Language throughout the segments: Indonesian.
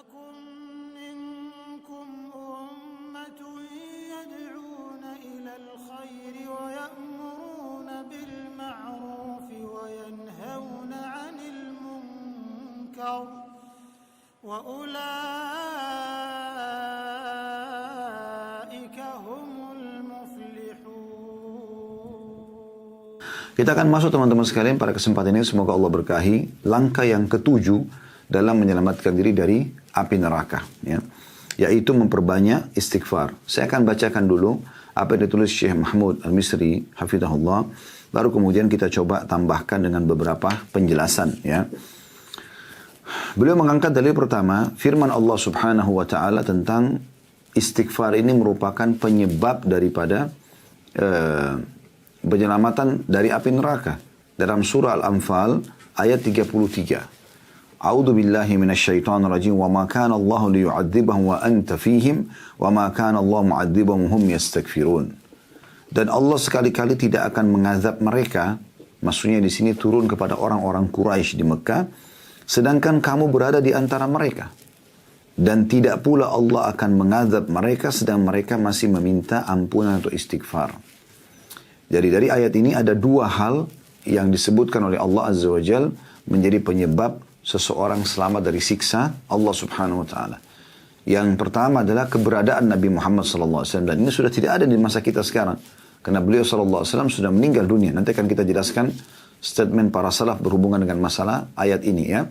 ولتكن منكم أمة يدعون إلى الخير ويأمرون بالمعروف وينهون عن المنكر وأولئك هم المفلحون. Kita akan masuk teman-teman sekalian pada kesempatan ini, semoga Allah berkahi langkah yang ketujuh dalam menyelamatkan diri dari api neraka, ya, yaitu memperbanyak istighfar. Saya akan bacakan dulu apa yang ditulis Syekh Mahmud Al-Misri hafizahullah, baru kemudian kita coba tambahkan dengan beberapa penjelasan, ya. Beliau mengangkat dalil pertama, firman Allah Subhanahu wa taala tentang istighfar ini merupakan penyebab daripada penyelamatan dari api neraka. Dalam surah Al-Anfal ayat 33. A'udzu billahi minasyaitonir rajim wa ma kana Allahu liyu'adzibahum wa anta fihim wa ma kana Allahu mu'adzibahum hum yastaghfirun. Dan Allah sekali-kali tidak akan mengazab mereka, maksudnya di sini turun kepada orang-orang Quraisy di Mekah, sedangkan kamu berada di antara mereka. Dan tidak pula Allah akan mengazab mereka sedang mereka masih meminta ampunan atau istighfar. Jadi dari ayat ini ada dua hal yang disebutkan oleh Allah Azza wa Jal menjadi penyebab seseorang selamat dari siksa Allah Subhanahu wa taala. Yang pertama adalah keberadaan Nabi Muhammad SAW, dan ini sudah tidak ada di masa kita sekarang karena beliau SAW sudah meninggal dunia. Nanti akan kita jelaskan statement para salaf berhubungan dengan masalah ayat ini, ya.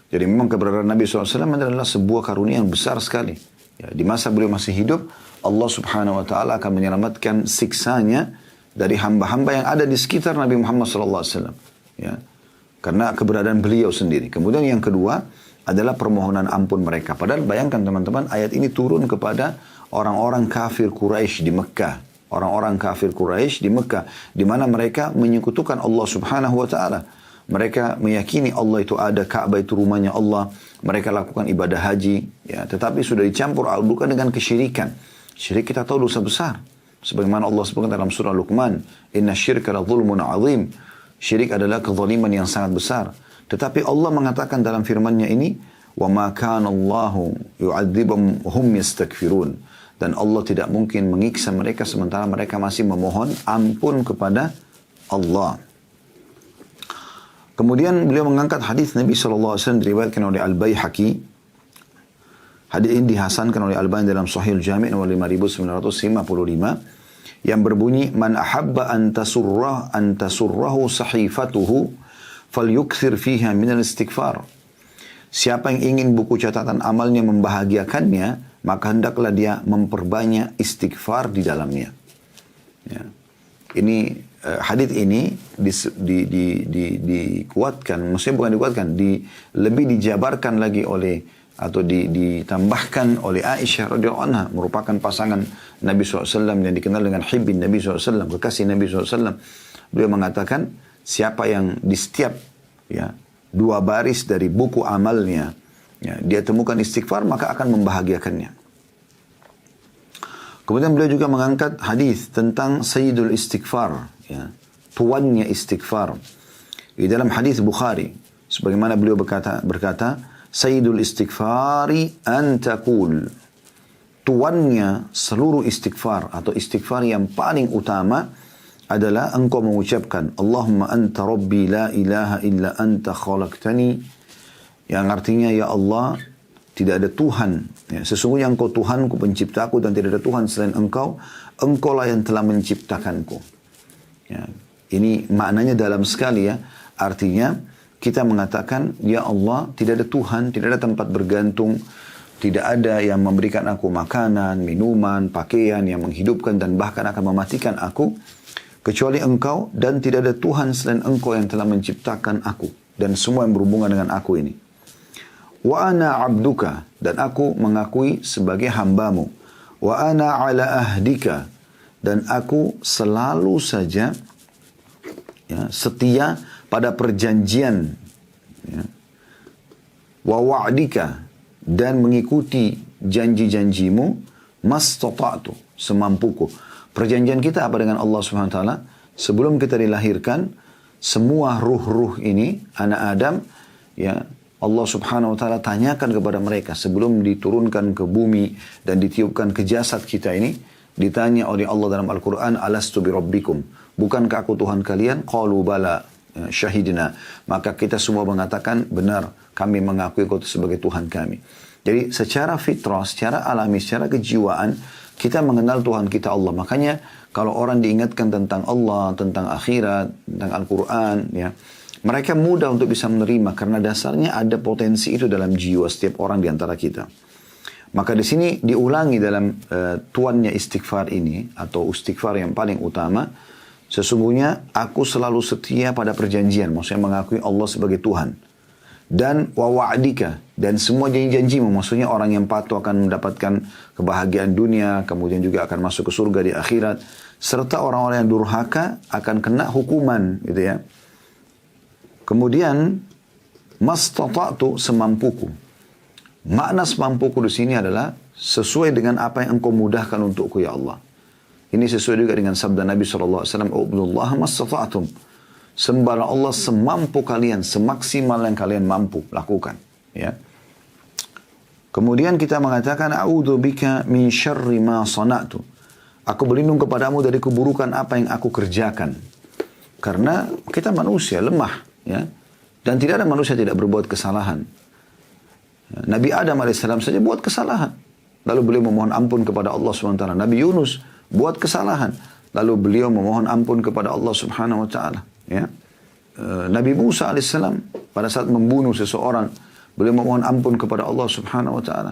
Jadi memang keberadaan Nabi SAW adalah sebuah karunia yang besar sekali, ya. Di masa beliau masih hidup, Allah Subhanahu wa taala akan menyelamatkan siksanya dari hamba-hamba yang ada di sekitar Nabi Muhammad SAW, ya, karena keberadaan beliau sendiri. Kemudian yang kedua adalah permohonan ampun mereka. Padahal bayangkan teman-teman, ayat ini turun kepada orang-orang kafir Quraisy di Mekah. Orang-orang kafir Quraisy di Mekah, di mana mereka menyekutukan Allah Subhanahu wa taala. Mereka meyakini Allah itu ada, Ka'bah itu rumahnya Allah. Mereka lakukan ibadah haji, ya, tetapi sudah dicampur adukan dengan kesyirikan. Syirik kita tahu dosa besar. Sebagaimana Allah sebutkan dalam surah Luqman, "Inna syirka la zulmun 'adzim." Syirik adalah kezaliman yang sangat besar. Tetapi Allah mengatakan dalam firman-Nya ini, "Wa ma kana Allahu yu'adzibuhum hum yastaghfirun." Dan Allah tidak mungkin mengiksa mereka sementara mereka masih memohon ampun kepada Allah. Kemudian beliau mengangkat hadis Nabi SAW diriwayatkan oleh Al-Baihaqi. Hadis ini dihasankan oleh Al-Albani dalam Sahih Al-Jami' nomor 5955 yang berbunyi, "Man ahabba an tasurrahu sahifatuhu falyukthir fiha minal istighfar." Siapa yang ingin buku catatan amalnya membahagiakannya, maka hendaklah dia memperbanyak istighfar di dalamnya. Ya. Ini hadis ini dikuatkan, maksudnya bukan dikuatkan, lebih dijabarkan lagi oleh atau ditambahkan oleh Aisyah radhiyallahu anha, merupakan pasangan Nabi SAW yang dikenal dengan Hibbin Nabi SAW, kekasih Nabi SAW. Beliau mengatakan, siapa yang di setiap, ya, dua baris dari buku amalnya, ya, dia temukan istighfar, maka akan membahagiakannya. Kemudian beliau juga mengangkat hadis tentang Sayyidul Istighfar, ya, tuannya istighfar. Di dalam hadis Bukhari, sebagaimana beliau berkata, Sayyidul Istighfari an taqul. Tuannya seluruh istighfar atau istighfar yang paling utama adalah engkau mengucapkan Allahumma anta rabbi la ilaha illa anta khalaqtani, yang artinya, ya Allah, tidak ada Tuhan, ya, sesungguhnya engkau Tuhanku, penciptaku, dan tidak ada Tuhan selain engkau, engkaulah yang telah menciptakanku. Ya, ini maknanya dalam sekali, ya. Artinya kita mengatakan, ya Allah, tidak ada Tuhan, tidak ada tempat bergantung, tidak ada yang memberikan aku makanan, minuman, pakaian, yang menghidupkan dan bahkan akan mematikan aku, kecuali engkau, dan tidak ada Tuhan selain engkau yang telah menciptakan aku dan semua yang berhubungan dengan aku ini. Wa ana abduka, dan aku mengakui sebagai hambamu. Wa ana ala ahdika, dan aku selalu saja, ya, setia pada perjanjian, ya, wa wa'dika, dan mengikuti janji-janjimu, mastata'tu, semampuku. Perjanjian kita apa dengan Allah Subhanahu wa taala? Sebelum kita dilahirkan, semua ruh-ruh ini, anak Adam, ya, Allah subhanahu wa ta'ala tanyakan kepada mereka sebelum diturunkan ke bumi dan ditiupkan ke jasad kita ini, ditanya oleh Allah dalam Al-Quran, alastu birabbikum, bukankah aku Tuhan kalian? Qalu bala, syahidina. Maka kita semua mengatakan, benar, kami mengakui kau sebagai Tuhan kami. Jadi secara fitrah, secara alami, secara kejiwaan, kita mengenal Tuhan kita Allah. Makanya kalau orang diingatkan tentang Allah, tentang akhirat, tentang Al-Quran, ya, mereka mudah untuk bisa menerima karena dasarnya ada potensi itu dalam jiwa setiap orang di antara kita. Maka di sini diulangi dalam tuannya istighfar ini atau istighfar yang paling utama. Sesungguhnya aku selalu setia pada perjanjian, maksudnya mengakui Allah sebagai Tuhan. Dan wa wa'dika, dan semua janji-janjimu, maksudnya orang yang patuh akan mendapatkan kebahagiaan dunia, kemudian juga akan masuk ke surga di akhirat. Serta orang-orang yang durhaka akan kena hukuman, gitu ya. Kemudian mastata'tu, semampuku. Makna semampuku di sini adalah sesuai dengan apa yang engkau mudahkan untukku ya Allah. Ini sesuai juga dengan sabda Nabi SAW, "Ubudullaha mastata'tum." Sembahlah Allah semampu kalian, semaksimal yang kalian mampu lakukan, ya. Kemudian kita mengatakan, "A'udzu bika min syarri ma sana'tu." Aku berlindung kepadamu dari keburukan apa yang aku kerjakan. Karena kita manusia lemah, ya, dan tidak ada manusia tidak berbuat kesalahan. Nabi Adam alaihissalam saja buat kesalahan, lalu beliau memohon ampun kepada Allah SWT. Nabi Yunus buat kesalahan, lalu beliau memohon ampun kepada Allah Subhanahu Wa Taala. Ya. Nabi Musa alaihissalam pada saat membunuh seseorang, beliau memohon ampun kepada Allah Subhanahu Wa Taala.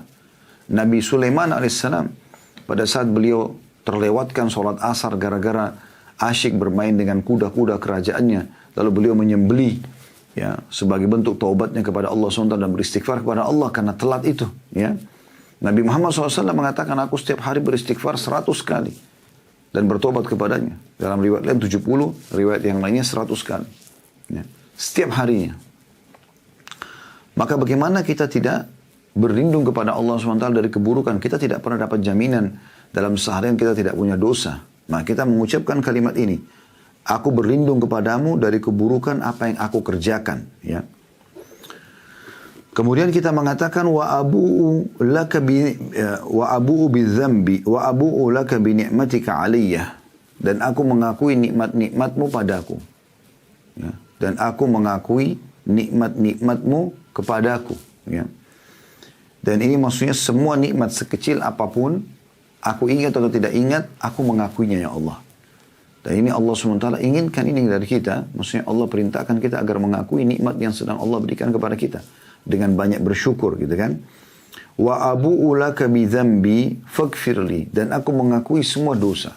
Nabi Sulaiman alaihissalam pada saat beliau terlewatkan sholat asar gara-gara asyik bermain dengan kuda-kuda kerajaannya, lalu beliau menyembelih, ya, sebagai bentuk taubatnya kepada Allah SWT dan beristighfar kepada Allah karena telat itu, ya. Nabi Muhammad SAW mengatakan, aku setiap hari beristighfar 100 kali dan bertobat kepadanya. Dalam riwayat lain 70, riwayat yang lainnya 100 kali, ya, setiap harinya. Maka bagaimana kita tidak berlindung kepada Allah SWT dari keburukan? Kita tidak pernah dapat jaminan dalam seharian kita tidak punya dosa. Nah, kita mengucapkan kalimat ini, aku berlindung kepadamu dari keburukan apa yang aku kerjakan, ya. Kemudian kita mengatakan wa abu'u laka bi ni'matika 'alayya, dan aku mengakui nikmat-nikmatmu padaku, ya. Dan aku mengakui nikmat-nikmatmu kepadaku, ya. Dan ini maksudnya semua nikmat sekecil apapun, aku ingat atau tidak ingat, aku mengakuinya ya Allah. Dan ini Allah SWT inginkan ini dari kita. Maksudnya Allah perintahkan kita agar mengakui nikmat yang sedang Allah berikan kepada kita. Dengan banyak bersyukur, gitu kan. Wa abu'u laka bi dzambi faghfirli, dan aku mengakui semua dosa.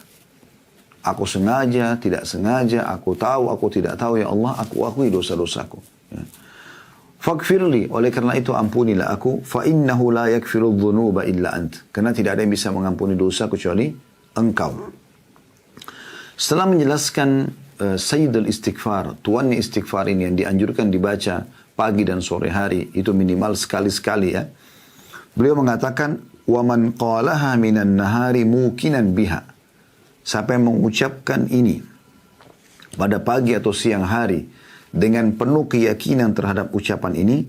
Aku sengaja, tidak sengaja, aku tahu, aku tidak tahu ya Allah, aku akui dosa-dosaku. Ya. Faghfirli, oleh karena itu ampunilah aku, fa innahu la yaghfiru dzunuba illa ant, karena tidak ada yang bisa mengampuni dosa kecuali engkau. Setelah menjelaskan Sayyidul Istighfar, tuannya istighfar ini yang dianjurkan dibaca pagi dan sore hari, itu minimal sekali-sekali, ya. Beliau mengatakan, wa man qalaha minan nahari mukinan biha. Siapa yang mengucapkan ini pada pagi atau siang hari dengan penuh keyakinan terhadap ucapan ini,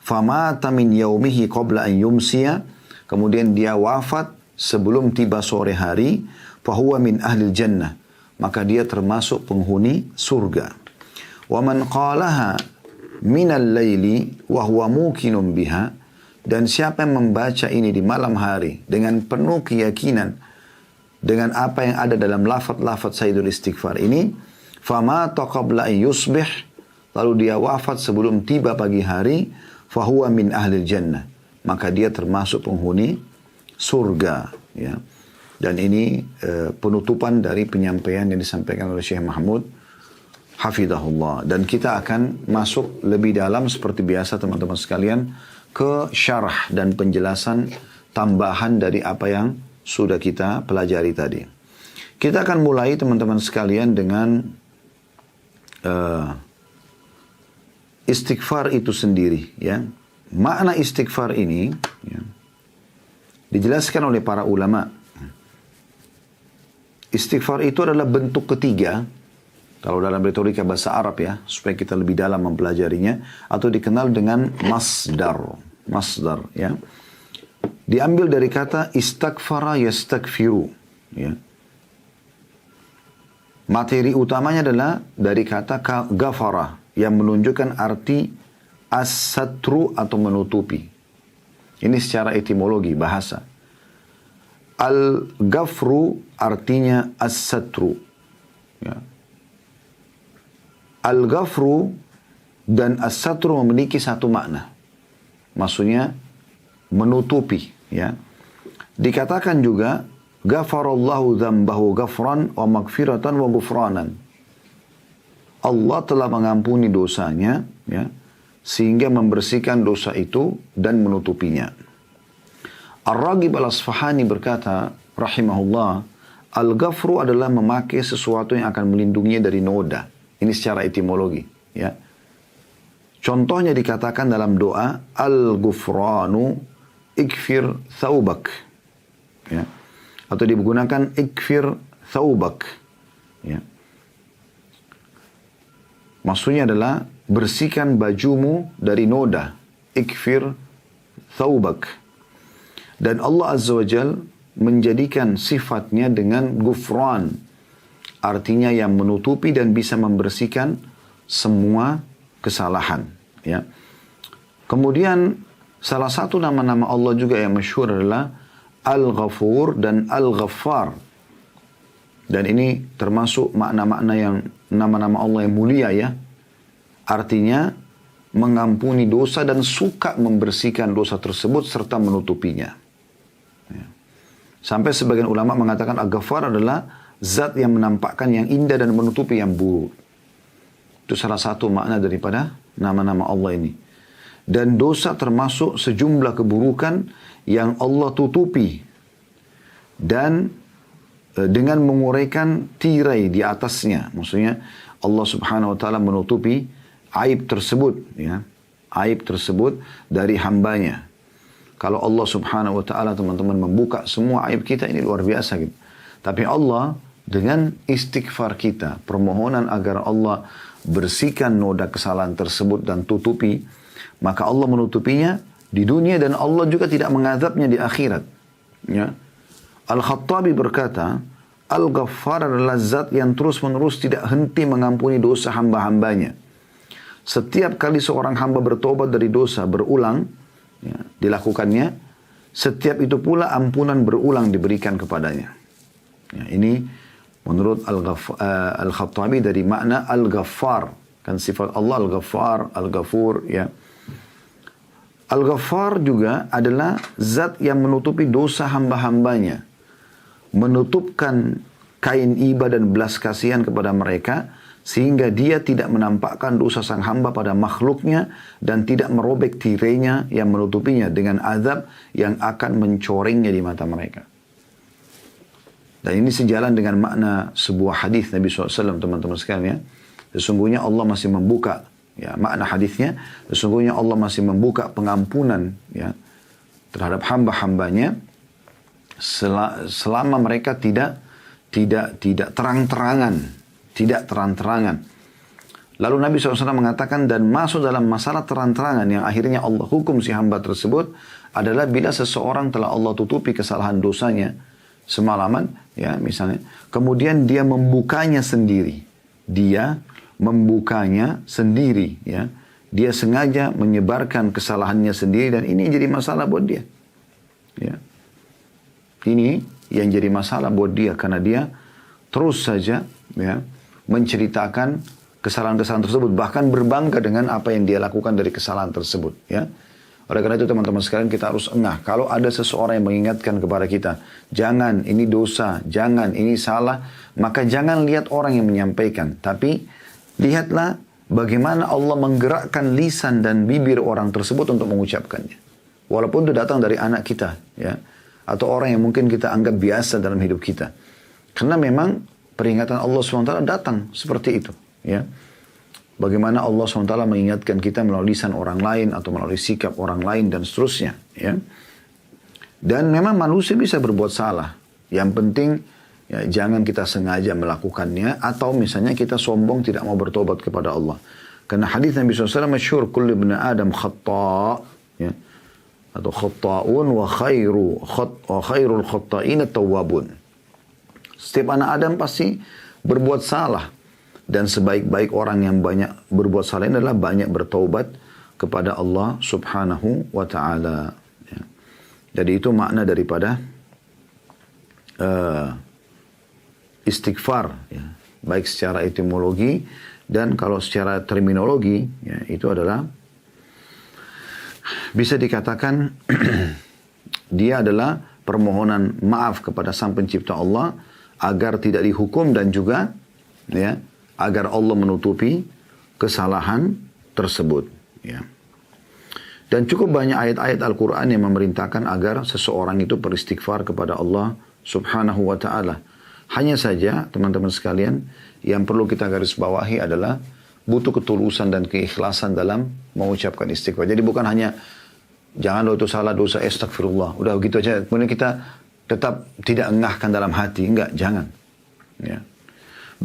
famata min yaumihi qabla an yumsiya, kemudian dia wafat sebelum tiba sore hari, fahuwa min ahlil jannah, maka dia termasuk penghuni surga. Wa man qalaha minal laili wa huwa mukinun biha, dan siapa yang membaca ini di malam hari dengan penuh keyakinan dengan apa yang ada dalam lafaz-lafaz Sayyidul Istighfar ini, famata qabla an yusbih, lalu dia wafat sebelum tiba pagi hari, fahuwa min ahlil jannah, maka dia termasuk penghuni surga, ya. Dan ini penutupan dari penyampaian yang disampaikan oleh Syekh Mahmud hafidhahullah. Dan kita akan masuk lebih dalam seperti biasa teman-teman sekalian ke syarah dan penjelasan tambahan dari apa yang sudah kita pelajari tadi. Kita akan mulai teman-teman sekalian dengan istighfar itu sendiri, ya. Makna istighfar ini, ya, dijelaskan oleh para ulama. Istighfar itu adalah bentuk ketiga Kalau dalam retorika bahasa Arab ya, supaya kita lebih dalam mempelajarinya, atau dikenal dengan masdar. Masdar ya. Diambil dari kata istakfara yastakfiru. Ya. Materi utamanya adalah dari kata gafara yang menunjukkan arti as-satru atau menutupi. Ini secara etimologi bahasa. Al-ghafru artinya as-satru. Ya. Al-ghafru dan as-satru memiliki satu makna. Maksudnya menutupi. Ya. Dikatakan juga ghafarallahu dzambahu ghafran wa maghfiratan wa ghufranan. Allah telah mengampuni dosanya ya, sehingga membersihkan dosa itu dan menutupinya. Ar-Raghib Al-Asfahani berkata, rahimahullah, al-ghafru adalah memakai sesuatu yang akan melindunginya dari noda. Ini secara etimologi. Ya. Contohnya dikatakan dalam doa, al-ghufranu ikfir thawbak. Ya. Atau digunakan ikfir thawbak. Ya. Maksudnya adalah bersihkan bajumu dari noda. Ikfir thawbak. Dan Allah Azza wa Jal menjadikan sifatnya dengan gufran. Artinya yang menutupi dan bisa membersihkan semua kesalahan. Ya. Kemudian salah satu nama-nama Allah juga yang masyhur adalah Al-Ghafur dan Al-Ghaffar. Dan ini termasuk makna-makna yang nama-nama Allah yang mulia ya. Artinya mengampuni dosa dan suka membersihkan dosa tersebut serta menutupinya. Ya. Sampai sebagian ulama mengatakan Al-Ghaffar adalah zat yang menampakkan yang indah dan menutupi yang buruk. Itu salah satu makna daripada nama-nama Allah ini. Dan dosa termasuk sejumlah keburukan yang Allah tutupi. Dan dengan menguraikan tirai di atasnya. Maksudnya Allah subhanahu wa ta'ala menutupi aib tersebut. Ya. Aib tersebut dari hambanya. Kalau Allah subhanahu wa ta'ala teman-teman membuka semua aib kita ini luar biasa gitu. Tapi Allah dengan istighfar kita, permohonan agar Allah bersihkan noda kesalahan tersebut dan tutupi, maka Allah menutupinya di dunia dan Allah juga tidak mengadabnya di akhirat. Ya. Al-Khattabi berkata, Al-Ghaffar adalah zat yang terus-menerus tidak henti mengampuni dosa hamba-hambanya. Setiap kali seorang hamba bertobat dari dosa berulang, ya, dilakukannya, setiap itu pula ampunan berulang diberikan kepadanya. Ya, ini menurut Al-Khattabi dari makna Al-Ghaffar. Kan sifat Allah Al-Ghaffar, Al-Ghafur. Ya. Al-Ghaffar juga adalah zat yang menutupi dosa hamba-hambanya. Menutupkan kain iba dan belas kasihan kepada mereka, sehingga dia tidak menampakkan dosa sang hamba pada makhluknya dan tidak merobek tirainya yang menutupinya dengan azab yang akan mencorengnya di mata mereka. Dan ini sejalan dengan makna sebuah hadis Nabi SAW, teman-teman sekalian ya. Sesungguhnya Allah masih membuka, ya, makna hadisnya, sesungguhnya Allah masih membuka pengampunan ya, terhadap hamba-hambanya selama mereka tidak terang-terangan. Tidak terang-terangan. Lalu Nabi SAW mengatakan, dan masuk dalam masalah terang-terangan yang akhirnya Allah hukum si hamba tersebut adalah bila seseorang telah Allah tutupi kesalahan dosanya semalaman, ya misalnya, kemudian dia membukanya sendiri. Dia membukanya sendiri, ya. Dia sengaja menyebarkan kesalahannya sendiri dan ini jadi masalah buat dia. Ya. Ini yang jadi masalah buat dia karena dia terus saja ya menceritakan kesalahan-kesalahan tersebut, bahkan berbangga dengan apa yang dia lakukan dari kesalahan tersebut. Ya. Oleh karena itu teman-teman sekalian kita harus engah. Kalau ada seseorang yang mengingatkan kepada kita, jangan ini dosa, jangan ini salah, maka jangan lihat orang yang menyampaikan. Tapi lihatlah bagaimana Allah menggerakkan lisan dan bibir orang tersebut untuk mengucapkannya. Walaupun itu datang dari anak kita, ya, atau orang yang mungkin kita anggap biasa dalam hidup kita. Karena memang peringatan Allah SWT datang seperti itu. Ya. Bagaimana Allah SWT mengingatkan kita melalui lisan orang lain atau melalui sikap orang lain dan seterusnya. Ya. Dan memang manusia bisa berbuat salah. Yang penting Ya, jangan kita sengaja melakukannya atau misalnya kita sombong tidak mau bertobat kepada Allah. Karena hadis Nabi SAW masyhur, kullu ibn Adam khata', ya, atau khata'un wa khairul khata'in at-tawwabun. Setiap anak Adam pasti berbuat salah, dan sebaik-baik orang yang banyak berbuat salah ini adalah banyak bertaubat kepada Allah Subhanahu wa taala. Ya. Jadi itu makna daripada istighfar, ya, baik secara etimologi dan kalau secara terminologi, ya, itu adalah bisa dikatakan dia adalah permohonan maaf kepada Sang Pencipta Allah agar tidak dihukum dan juga, ya, agar Allah menutupi kesalahan tersebut. Ya. Dan cukup banyak ayat-ayat Al-Quran yang memerintahkan agar seseorang itu beristighfar kepada Allah Subhanahu wa ta'ala. Hanya saja teman-teman sekalian, yang perlu kita garis bawahi adalah butuh ketulusan dan keikhlasan dalam mengucapkan istighfar. Jadi bukan hanya jangan lo itu salah dosa astagfirullah, udah begitu aja. Kemudian kita tetap tidak engahkan dalam hati, enggak, jangan. Ya.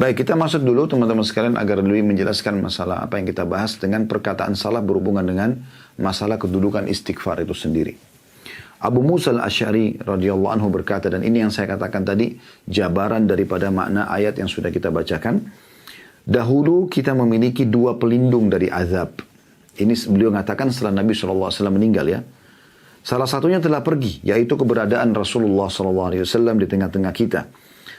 Baik, kita masuk dulu teman-teman sekalian agar lebih menjelaskan masalah apa yang kita bahas dengan perkataan salah berhubungan dengan masalah kedudukan istighfar itu sendiri. Abu Musa al-Asy'ari radhiyallahu anhu berkata, dan ini yang saya katakan tadi, jabaran daripada makna ayat yang sudah kita bacakan. Dahulu kita memiliki dua pelindung dari azab. Ini beliau mengatakan setelah Nabi SAW meninggal, ya. Salah satunya telah pergi, yaitu keberadaan Rasulullah SAW di tengah-tengah kita.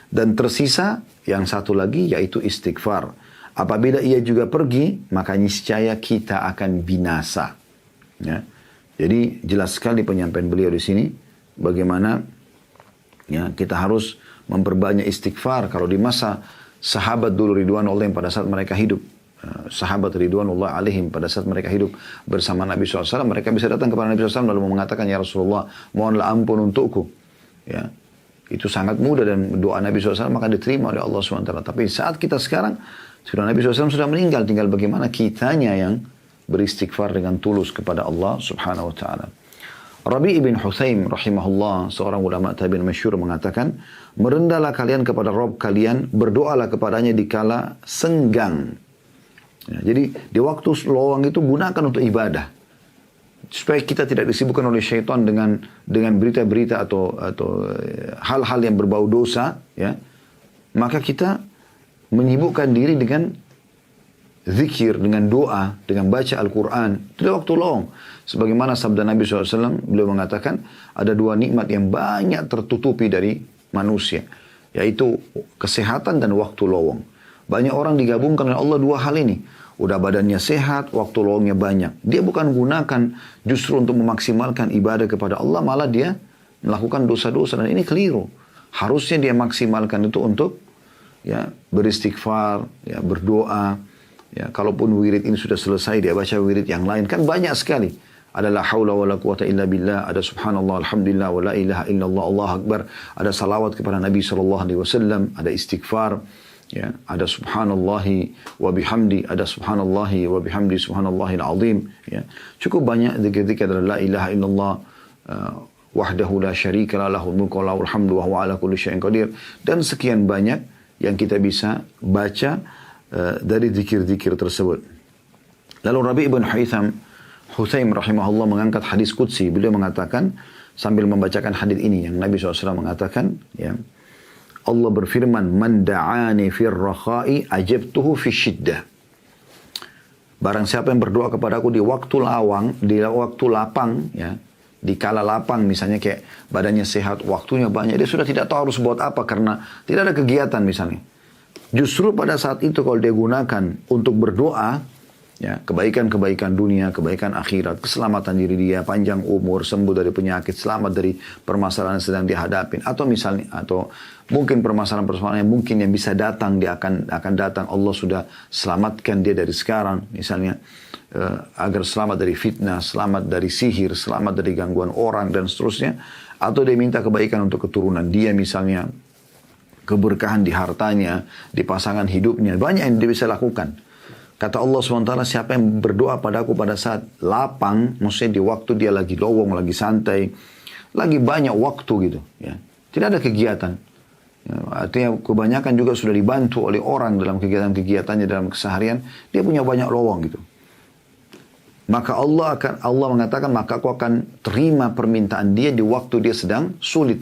Dan tersisa yang satu lagi, yaitu istighfar. Apabila ia juga pergi, maka niscaya kita akan binasa. Ya. Jadi jelas sekali penyampaian beliau di sini bagaimana, ya, kita harus memperbanyak istighfar. Kalau di masa sahabat dulu ridwanullah pada saat mereka hidup, sahabat ridwanullah alaihim pada saat mereka hidup bersama Nabi SAW, mereka bisa datang kepada Nabi SAW lalu mengatakan, ya Rasulullah, mohonlah ampun untukku. Ya, itu sangat mudah dan doa Nabi SAW maka diterima oleh Allah SWT. Tapi saat kita sekarang, sudah Nabi SAW sudah meninggal, tinggal bagaimana kitanya yang beristighfar dengan tulus kepada Allah Subhanahu wa taala. Rabi' ibn Hutsaim rahimahullah, seorang ulama tabi'in masyhur, mengatakan, merendahlah kalian kepada Rabb kalian, berdoalah kepadanya dikala senggang. Ya, jadi di waktu lowang itu gunakan untuk ibadah. Supaya kita tidak disibukkan oleh syaitan dengan berita-berita atau hal-hal yang berbau dosa, ya. Maka kita menyibukkan diri dengan zikir, dengan doa, dengan baca Al-Quran. Itu waktu lowong. Sebagaimana sabda Nabi SAW, beliau mengatakan, ada dua nikmat yang banyak tertutupi dari manusia, yaitu kesehatan dan waktu lowong. Banyak orang digabungkan oleh Allah dua hal ini. Udah badannya sehat, waktu lowongnya banyak. Dia bukan gunakan justru untuk memaksimalkan ibadah kepada Allah, malah dia melakukan dosa-dosa. Dan ini keliru. Harusnya dia maksimalkan itu untuk, ya, beristighfar, ya, berdoa. Ya, kalaupun wirid ini sudah selesai, dia baca wirid yang lain. Kan banyak sekali. Ada la haula wa la quwata illa billah, ada subhanallah, alhamdulillah, wa la ilaha illallah, Allah akbar. Ada salawat kepada Nabi SAW, ada istighfar. Ya, ada subhanallahi wa bihamdi, ada subhanallahi wa bihamdi, subhanallahil azim. Ya, cukup banyak zikir-zikir adalah la ilaha illallah, wahdahu la syarika la lahul mulku wa lahul hamdu wa huwa ala kulli syai'in qadir. Dan sekian banyak yang kita bisa baca dari zikir-zikir tersebut. Lalu Rabi' ibn Hutsaim rahimahullah mengangkat hadis qudsi. Beliau mengatakan sambil membacakan hadis ini yang Nabi SAW mengatakan, ya, Allah berfirman, man da'ani fir rakha'i ajabtuhu fi syiddah. Barang siapa yang berdoa kepadaku di waktu lawang, di waktu lapang, ya, di kala lapang misalnya kayak badannya sehat, waktunya banyak, dia sudah tidak tahu harus buat apa karena tidak ada kegiatan misalnya. Justru pada saat itu kalau dia gunakan untuk berdoa, ya, kebaikan-kebaikan dunia, kebaikan akhirat, keselamatan diri dia, panjang umur, sembuh dari penyakit, selamat dari permasalahan yang sedang dihadapin, atau misalnya, atau mungkin permasalahan-permasalahan yang mungkin yang bisa datang, dia akan datang, Allah sudah selamatkan dia dari sekarang, misalnya agar selamat dari fitnah, selamat dari sihir, selamat dari gangguan orang dan seterusnya, atau dia minta kebaikan untuk keturunan dia misalnya, keberkahan di hartanya, di pasangan hidupnya, banyak yang dia bisa lakukan. Kata Allah SWT, siapa yang berdoa padaku pada saat lapang, maksudnya di waktu dia lagi lowong, lagi santai, lagi banyak waktu gitu, ya, tidak ada kegiatan, Ya, artinya kebanyakan juga sudah dibantu oleh orang dalam kegiatan-kegiatannya dalam keseharian. Dia punya banyak lowong gitu. Maka Allah mengatakan, maka aku akan terima permintaan dia di waktu dia sedang sulit.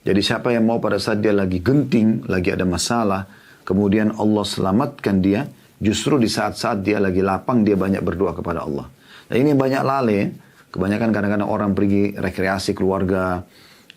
Jadi siapa yang mau pada saat dia lagi genting, lagi ada masalah, kemudian Allah selamatkan dia, justru di saat-saat dia lagi lapang, dia banyak berdoa kepada Allah. Nah ini banyak lalai. Kebanyakan kadang-kadang orang pergi rekreasi keluarga,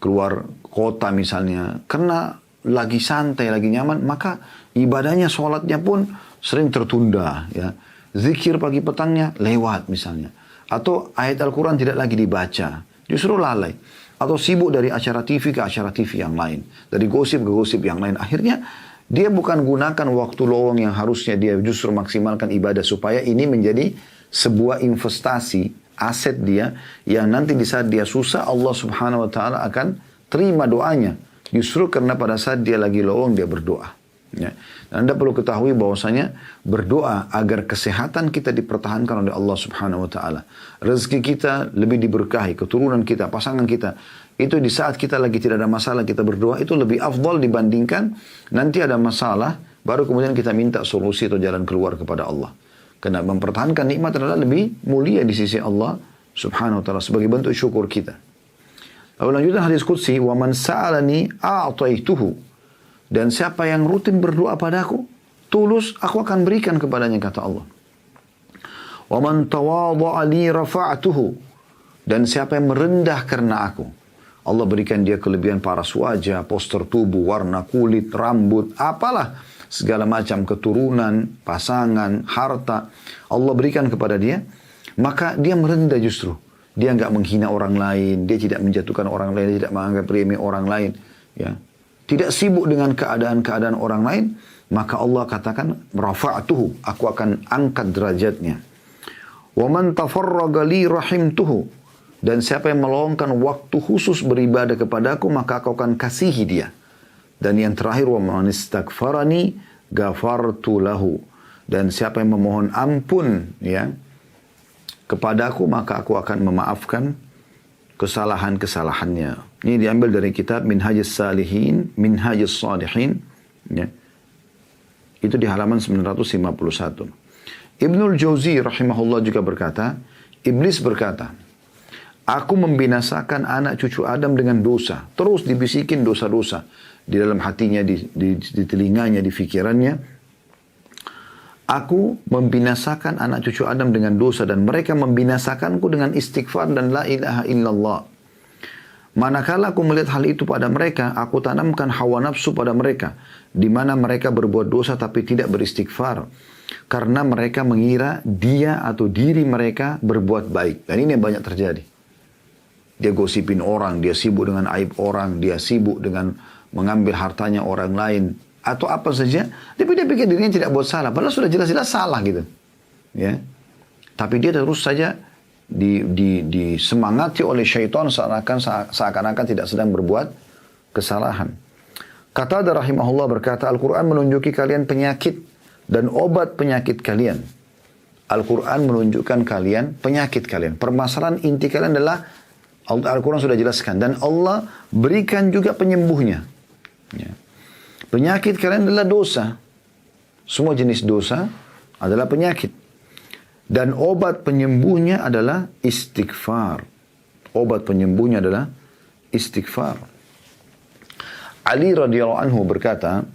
keluar kota misalnya, karena lagi santai, lagi nyaman, maka ibadahnya, sholatnya pun sering tertunda. Ya. Zikir pagi petangnya lewat misalnya. Atau ayat Al-Quran tidak lagi dibaca, justru lalai. Atau sibuk dari acara TV ke acara TV yang lain. Dari gosip ke gosip yang lain. Akhirnya dia bukan gunakan waktu lowong yang harusnya dia justru maksimalkan ibadah supaya ini menjadi sebuah investasi, aset dia yang nanti di saat dia susah Allah subhanahu wa ta'ala akan terima doanya. Justru karena pada saat dia lagi lowong dia berdoa. Ya. Dan Anda perlu ketahui bahwasanya berdoa agar kesehatan kita dipertahankan oleh Allah subhanahu wa ta'ala. Rezeki kita lebih diberkahi, keturunan kita, pasangan kita. Itu di saat kita lagi tidak ada masalah kita berdoa itu lebih afdal dibandingkan nanti ada masalah baru kemudian kita minta solusi atau jalan keluar kepada Allah. Karena mempertahankan nikmat adalah lebih mulia di sisi Allah subhanahu wa ta'ala sebagai bentuk syukur kita. Lalu lanjutkan hadis qudsi, wa man sa'alani a'taituhu. Dan siapa yang rutin berdoa padaku, tulus aku akan berikan kepadanya, kata Allah. Wa man tawadha'a li rafa'tuhu. Dan siapa yang merendah karena aku, Allah berikan dia kelebihan paras wajah, postur tubuh, warna kulit, rambut, apalah segala macam keturunan, pasangan, harta Allah berikan kepada dia, maka dia merendah justru. Dia enggak menghina orang lain, dia tidak menjatuhkan orang lain, dia tidak menganggap remeh orang lain, ya. Tidak sibuk dengan keadaan-keadaan orang lain, maka Allah katakan rafa'tuhu, aku akan angkat derajatnya. Wa man tafarraga li rahimtuhu. Dan siapa yang meluangkan waktu khusus beribadah kepadaku, maka aku akan kasihi dia. Dan yang terakhir, wa man istaghfarani ghafartu lahu. Dan siapa yang memohon ampun ya kepadaku, maka aku akan memaafkan kesalahan-kesalahannya. Ini diambil dari kitab Minhajus Salihin, Minhajus Salihin. Ya. Itu di halaman 951. Ibnul Jauzi rahimahullah juga berkata, Iblis berkata, aku membinasakan anak cucu Adam dengan dosa. Terus dibisikin dosa-dosa di dalam hatinya, di telinganya, di fikirannya. Aku membinasakan anak cucu Adam dengan dosa dan mereka membinasakanku dengan istighfar dan la ilaha illallah. Manakala aku melihat hal itu pada mereka, aku tanamkan hawa nafsu pada mereka, di mana mereka berbuat dosa tapi tidak beristighfar. Karena mereka mengira dia atau diri mereka berbuat baik. Dan ini yang banyak terjadi. Dia gosipin orang, dia sibuk dengan aib orang, dia sibuk dengan mengambil hartanya orang lain, atau apa saja, tapi dia pikir dirinya tidak buat salah, padahal sudah jelas-jelas salah gitu. Ya. Tapi dia terus saja disemangati oleh syaitan seakan-akan tidak sedang berbuat kesalahan. Qatadah rahimahullah berkata, Al-Quran menunjuki kalian penyakit dan obat penyakit kalian. Al-Quran menunjukkan kalian penyakit kalian. Permasalahan inti kalian adalah Al-Quran sudah jelaskan. Dan Allah berikan juga penyembuhnya. Ya. Penyakit kalian adalah dosa. Semua jenis dosa adalah penyakit. Dan obat penyembuhnya adalah istighfar. Obat penyembuhnya adalah istighfar. Ali radhiyallahu anhu berkata,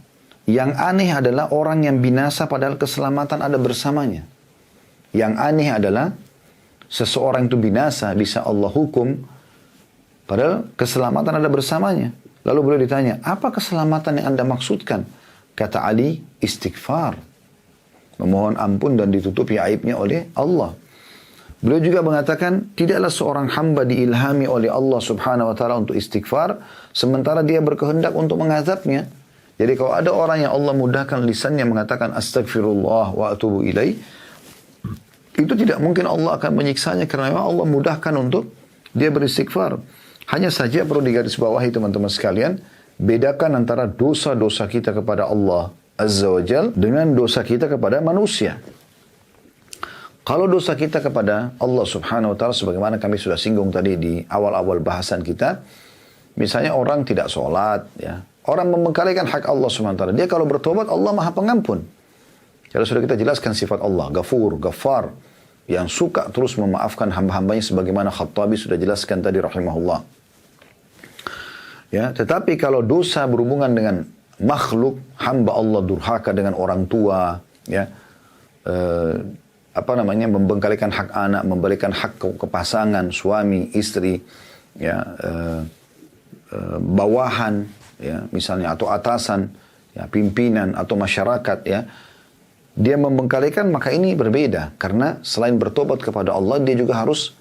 yang aneh adalah orang yang binasa padahal keselamatan ada bersamanya. Yang aneh adalah seseorang itu binasa, bisa Allah hukum, padahal keselamatan ada bersamanya. Lalu beliau ditanya, apa keselamatan yang Anda maksudkan? Kata Ali, istighfar. Memohon ampun dan ditutupi aibnya oleh Allah. Beliau juga mengatakan, tidaklah seorang hamba diilhami oleh Allah subhanahu wa ta'ala untuk istighfar, sementara dia berkehendak untuk mengazabnya. Jadi kalau ada orang yang Allah mudahkan lisannya mengatakan, astagfirullah wa atubu ilaih, itu tidak mungkin Allah akan menyiksanya karena Allah mudahkan untuk dia beristighfar. Hanya saja perlu digarisbawahi teman-teman sekalian, bedakan antara dosa-dosa kita kepada Allah Azza wa Jal dengan dosa kita kepada manusia. Kalau dosa kita kepada Allah subhanahu wa ta'ala, sebagaimana kami sudah singgung tadi di awal-awal bahasan kita, misalnya orang tidak sholat, ya, orang membengkalikan hak Allah SWT. Dia kalau bertobat, Allah Maha Pengampun. Kalau sudah kita jelaskan sifat Allah, Ghafur, Ghaffar, yang suka terus memaafkan hamba-hambanya sebagaimana Khattabi sudah jelaskan tadi rahimahullah. Ya, tetapi kalau dosa berhubungan dengan makhluk, hamba Allah durhaka dengan orang tua, ya, membengkalikan hak anak, membalikan hak ke pasangan, suami, istri, ya, bawahan, ya, misalnya, atau atasan, ya, pimpinan atau masyarakat, ya, dia membengkalikan, maka ini berbeda. Karena selain bertobat kepada Allah, dia juga harus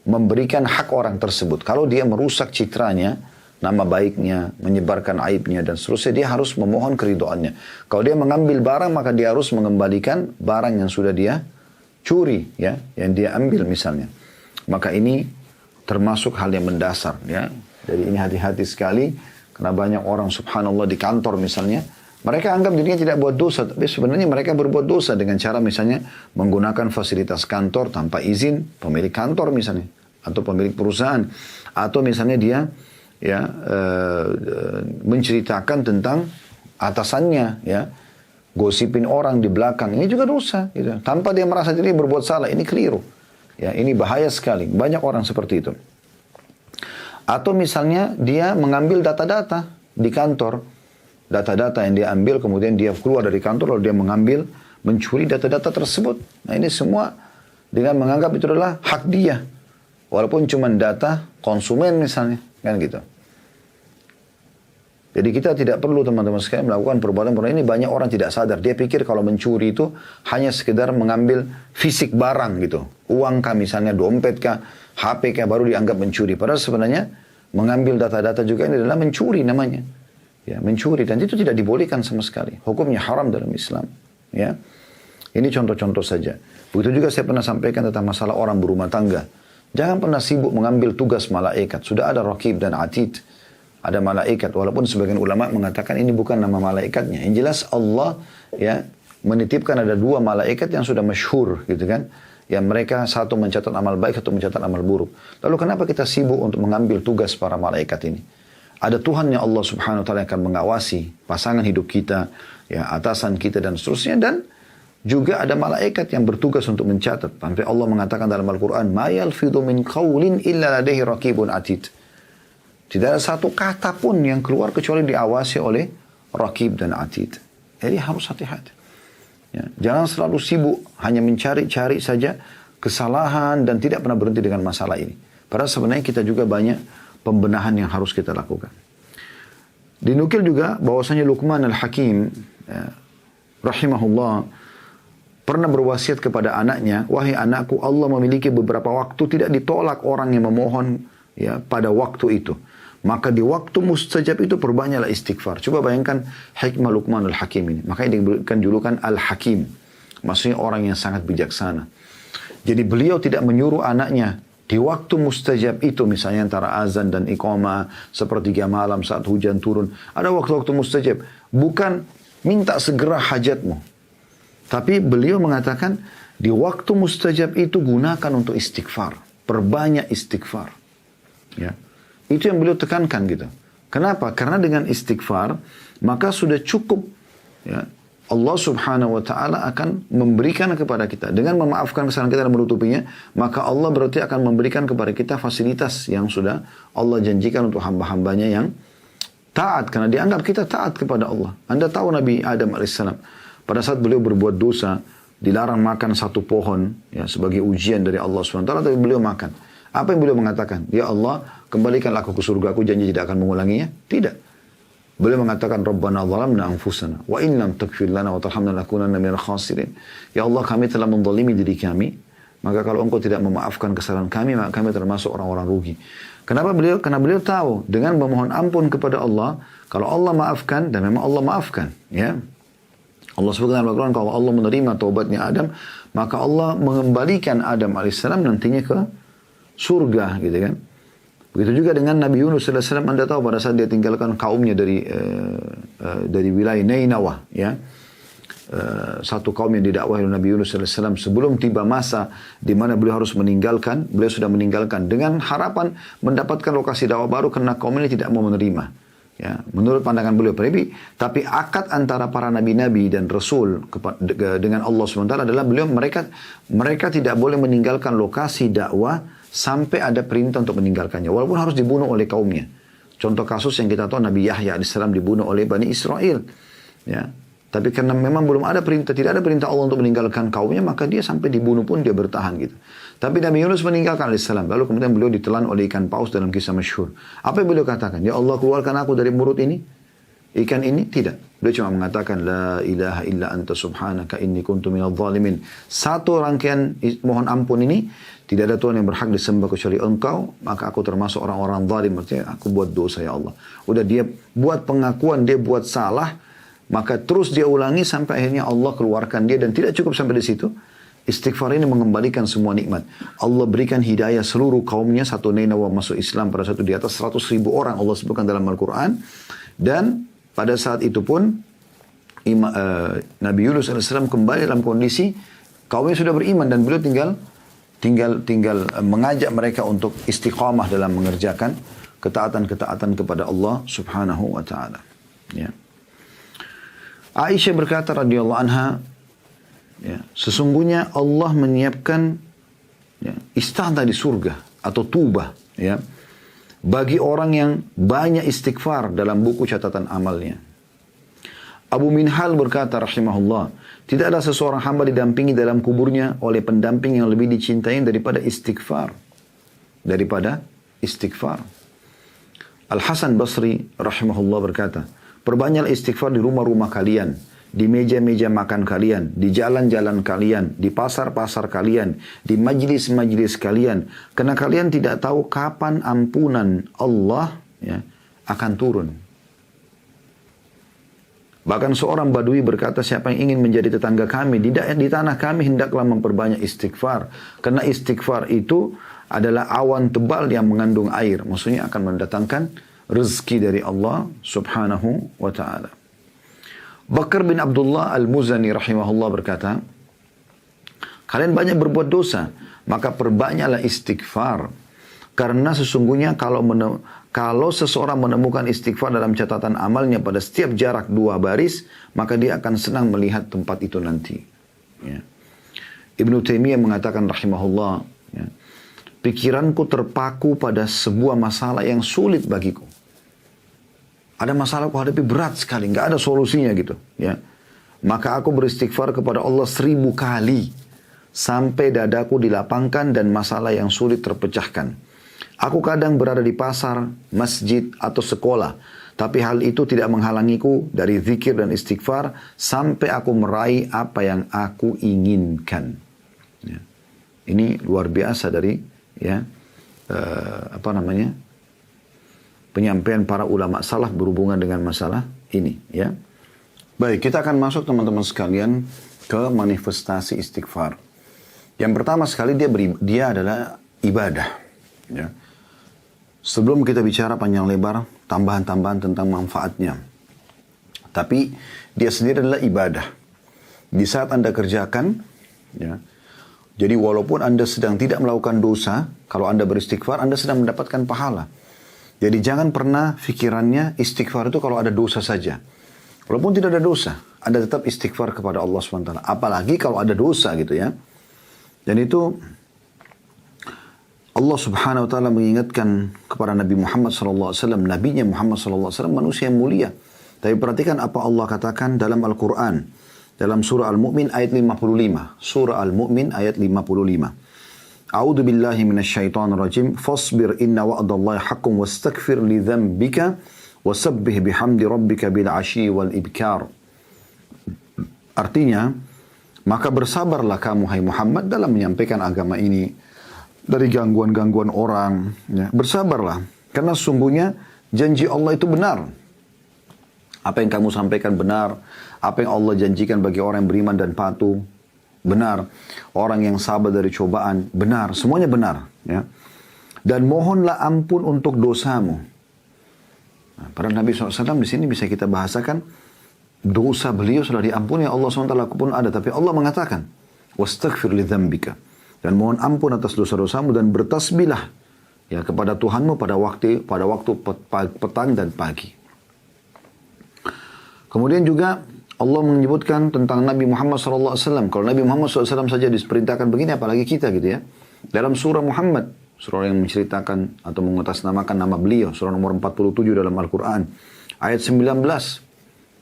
memberikan hak orang tersebut. Kalau dia merusak citranya, nama baiknya, menyebarkan aibnya, dan seterusnya, dia harus memohon keridhaannya. Kalau dia mengambil barang, maka dia harus mengembalikan barang yang sudah dia curi, ya, yang dia ambil misalnya. Maka ini termasuk hal yang mendasar, ya. Jadi ini hati-hati sekali, karena banyak orang subhanallah di kantor misalnya, mereka anggap dirinya tidak buat dosa, tapi sebenarnya mereka berbuat dosa dengan cara misalnya menggunakan fasilitas kantor tanpa izin pemilik kantor misalnya, atau pemilik perusahaan, atau misalnya dia, ya, menceritakan tentang atasannya, ya, gosipin orang di belakang, ini juga dosa, gitu. Tanpa dia merasa diri berbuat salah, ini keliru, ya, ini bahaya sekali. Banyak orang seperti itu. Atau misalnya dia mengambil data-data di kantor, data-data yang dia ambil, kemudian dia keluar dari kantor, lalu dia mengambil, mencuri data-data tersebut. Nah, ini semua dengan menganggap itu adalah hak dia, walaupun cuma data konsumen misalnya, kan gitu. Jadi kita tidak perlu teman-teman sekalian melakukan perbuatan-perbuatan ini. Banyak orang tidak sadar, dia pikir kalau mencuri itu hanya sekedar mengambil fisik barang gitu, uang kah misalnya, dompet kah, HP kah, baru dianggap mencuri. Padahal sebenarnya mengambil data-data juga ini adalah mencuri namanya, ya, mencuri, dan itu tidak dibolehkan sama sekali, hukumnya haram dalam Islam, ya. Ini contoh-contoh saja. Begitu juga saya pernah sampaikan tentang masalah orang berumah tangga. Jangan pernah sibuk mengambil tugas malaikat. Sudah ada Raqib dan Atid, ada malaikat, walaupun sebagian ulama mengatakan ini bukan nama malaikatnya. Yang jelas Allah, ya, menitipkan ada 2 malaikat yang sudah masyhur, gitu kan, yang mereka satu mencatat amal baik, satu mencatat amal buruk. Lalu kenapa kita sibuk untuk mengambil tugas para malaikat ini? Ada Tuhan yang Allah subhanahu wa ta'ala akan mengawasi pasangan hidup kita, ya, atasan kita, dan seterusnya. Dan juga ada malaikat yang bertugas untuk mencatat. Sampai Allah mengatakan dalam Al-Quran, "Ma yalfidhu min qawlin illa ladaihi raqibun atid." Tidak ada satu kata pun yang keluar kecuali diawasi oleh Raqib dan Atid. Jadi harus hati-hati. Ya, jangan selalu sibuk hanya mencari-cari saja kesalahan dan tidak pernah berhenti dengan masalah ini. Padahal sebenarnya kita juga banyak pembenahan yang harus kita lakukan. Dinukil juga bahwasanya Luqman Al-Hakim, ya, rahimahullah, pernah berwasiat kepada anaknya, "Wahai anakku, Allah memiliki beberapa waktu tidak ditolak orang yang memohon, ya, pada waktu itu. Maka di waktu mustajab itu perbanyaklah istighfar." Coba bayangkan hikmah Luqman Al-Hakim ini. Makanya diberikan julukan Al-Hakim. Maksudnya orang yang sangat bijaksana. Jadi beliau tidak menyuruh anaknya di waktu mustajab itu, misalnya antara azan dan iqamah, sepertiga malam saat hujan turun. Ada waktu-waktu mustajab. Bukan minta segera hajatmu. Tapi beliau mengatakan di waktu mustajab itu gunakan untuk istighfar. Perbanyak istighfar. Ya. Itu yang beliau tekankan gitu. Kenapa? Karena dengan istighfar, maka sudah cukup, ya, Allah subhanahu wa ta'ala akan memberikan kepada kita. Dengan memaafkan kesalahan kita dan menutupinya, maka Allah berarti akan memberikan kepada kita fasilitas yang sudah Allah janjikan untuk hamba-hambanya yang taat. Karena dianggap kita taat kepada Allah. Anda tahu Nabi Adam AS, pada saat beliau berbuat dosa, dilarang makan satu pohon, ya, sebagai ujian dari Allah subhanahu wa ta'ala, tapi beliau makan. Apa yang beliau mengatakan? "Ya Allah, kembalikanlah aku ke surga, aku janji tidak akan mengulanginya." Tidak. Beliau mengatakan, "Rabbana zalamna anfusana wa in lam taghfir lana wa tarhamna lakunanna minal khasirin." Ya Allah, kami telah menzalimi diri kami, maka kalau Engkau tidak memaafkan kesalahan kami, maka kami termasuk orang-orang rugi. Kenapa beliau? Karena beliau tahu dengan memohon ampun kepada Allah, kalau Allah maafkan, dan memang Allah maafkan, ya. Allah sebutkan dalam Al-Quran, kalau Allah menerima taubatnya Adam, maka Allah mengembalikan Adam alaihissalam nantinya ke surga, gitu kan. Begitu juga dengan Nabi Yunus alaihissalam. Anda tahu pada saat dia tinggalkan kaumnya dari wilayah Nainawah, ya, satu kaum yang didakwahi oleh Nabi Yunus alaihissalam sebelum tiba masa di mana beliau harus meninggalkan, beliau sudah meninggalkan dengan harapan mendapatkan lokasi dakwah baru karena kaum ini tidak mau menerima. Ya, menurut pandangan beliau tapi akad antara para nabi-nabi dan rasul dengan Allah SWT adalah mereka tidak boleh meninggalkan lokasi dakwah sampai ada perintah untuk meninggalkannya, walaupun harus dibunuh oleh kaumnya. Contoh kasus yang kita tahu, Nabi Yahya alaihissalam dibunuh oleh Bani Israel. Ya. Tapi karena memang belum ada perintah, tidak ada perintah Allah untuk meninggalkan kaumnya, maka dia sampai dibunuh pun dia bertahan gitu. Tapi Nabi Yunus meninggalkan alaihissalam. Lalu kemudian beliau ditelan oleh ikan paus dalam kisah masyhur. Apa yang beliau katakan? Ya Allah, keluarkan aku dari mulut ini. Ikan ini? Tidak. Beliau cuma mengatakan, La ilaha illa anta subhanaka inni kuntu minadh dhalimin. Satu rangkaian mohon ampun ini, tidak ada Tuhan yang berhak disembah kecuali Engkau, maka aku termasuk orang-orang zalim. Maksudnya aku buat dosa ya Allah. Udah dia buat pengakuan, dia buat salah, maka terus dia ulangi sampai akhirnya Allah keluarkan dia, dan tidak cukup sampai di situ. Istighfar ini mengembalikan semua nikmat. Allah berikan hidayah seluruh kaumnya. Satu Nainawa masuk Islam pada satu di atas 100.000 orang Allah sebutkan dalam Al-Quran. Dan pada saat itu pun Nabi Yunus AS kembali dalam kondisi kaumnya sudah beriman, dan beliau tinggal mengajak mereka untuk istiqamah dalam mengerjakan ketaatan-ketaatan kepada Allah Subhanahu wa taala. Ya. Aisyah berkata radhiyallahu anha, ya, sesungguhnya Allah menyiapkan istana di surga atau tubah, ya, bagi orang yang banyak istighfar dalam buku catatan amalnya. Abu Minhal berkata rahimahullah, tidak ada seseorang hamba didampingi dalam kuburnya oleh pendamping yang lebih dicintai daripada istighfar. Al-Hasan Basri rahimahullah berkata, perbanyaklah istighfar di rumah-rumah kalian, di meja-meja makan kalian, di jalan-jalan kalian, di pasar-pasar kalian, di majlis-majlis kalian. Karena kalian tidak tahu kapan ampunan Allah akan turun. Bahkan seorang badui berkata, siapa yang ingin menjadi tetangga kami di tanah kami, hendaklah memperbanyak istighfar. Karena istighfar itu adalah awan tebal yang mengandung air. Maksudnya akan mendatangkan rezeki dari Allah subhanahu wa ta'ala. Bakar bin Abdullah al-Muzani rahimahullah berkata, kalian banyak berbuat dosa, maka perbanyaklah istighfar. Karena sesungguhnya kalau seseorang menemukan istighfar dalam catatan amalnya pada setiap jarak 2 baris, maka dia akan senang melihat tempat itu nanti. Ya. Ibnu Taimiyah mengatakan rahimahullah, ya, pikiranku terpaku pada sebuah masalah yang sulit bagiku. Ada masalah aku hadapi berat sekali, nggak ada solusinya gitu. Ya. Maka aku beristighfar kepada Allah 1000 kali. Sampai dadaku dilapangkan dan masalah yang sulit terpecahkan. Aku kadang berada di pasar, masjid, atau sekolah. Tapi hal itu tidak menghalangiku dari zikir dan istighfar sampai aku meraih apa yang aku inginkan. Ya. Ini luar biasa dari penyampaian para ulama salaf berhubungan dengan masalah ini. Ya. Baik, kita akan masuk teman-teman sekalian ke manifestasi istighfar. Yang pertama sekali dia adalah ibadah. Ya. Sebelum kita bicara panjang lebar, tambahan-tambahan tentang manfaatnya. Tapi dia sendiri adalah ibadah. Di saat Anda kerjakan, ya, jadi walaupun Anda sedang tidak melakukan dosa, kalau Anda beristighfar, Anda sedang mendapatkan pahala. Jadi jangan pernah pikirannya istighfar itu kalau ada dosa saja. Walaupun tidak ada dosa, Anda tetap istighfar kepada Allah SWT. Apalagi kalau ada dosa gitu ya. Dan itu Allah subhanahu wa ta'ala mengingatkan kepada Nabi Muhammad SAW, Nabinya Muhammad SAW manusia yang mulia. Tapi perhatikan apa Allah katakan dalam Al-Quran. Dalam surah Al-Mu'min ayat 55. Surah Al-Mu'min ayat 55. A'udhu billahi minasyaitanir rajim. Fasbir inna wa'adallahi haqqun wastakfir li dhanbika wasabbih bihamdi rabbika bil ashi wal ibkar. Artinya, maka bersabarlah kamu hai Muhammad dalam menyampaikan agama ini dari gangguan-gangguan orang. Ya. Bersabarlah. Karena sesungguhnya janji Allah itu benar. Apa yang kamu sampaikan benar. Apa yang Allah janjikan bagi orang yang beriman dan patuh. Benar. Orang yang sabar dari cobaan. Benar. Semuanya benar. Ya. Dan mohonlah ampun untuk dosamu. Nah, para Nabi SAW di sini bisa kita bahasakan dosa beliau sudah diampuni Allah SWT pun ada. Tapi Allah mengatakan, wastaghfir li dzambika, dan mohon ampun atas dosa-dosamu dan bertasbihlah ya kepada Tuhanmu pada waktu petang dan pagi. Kemudian juga Allah menyebutkan tentang Nabi Muhammad SAW. Kalau Nabi Muhammad SAW saja diperintahkan begini, apalagi kita gitu ya. Dalam surah Muhammad, surah yang menceritakan atau mengatasnamakan nama beliau, surah nomor 47 dalam Al-Quran, ayat 19.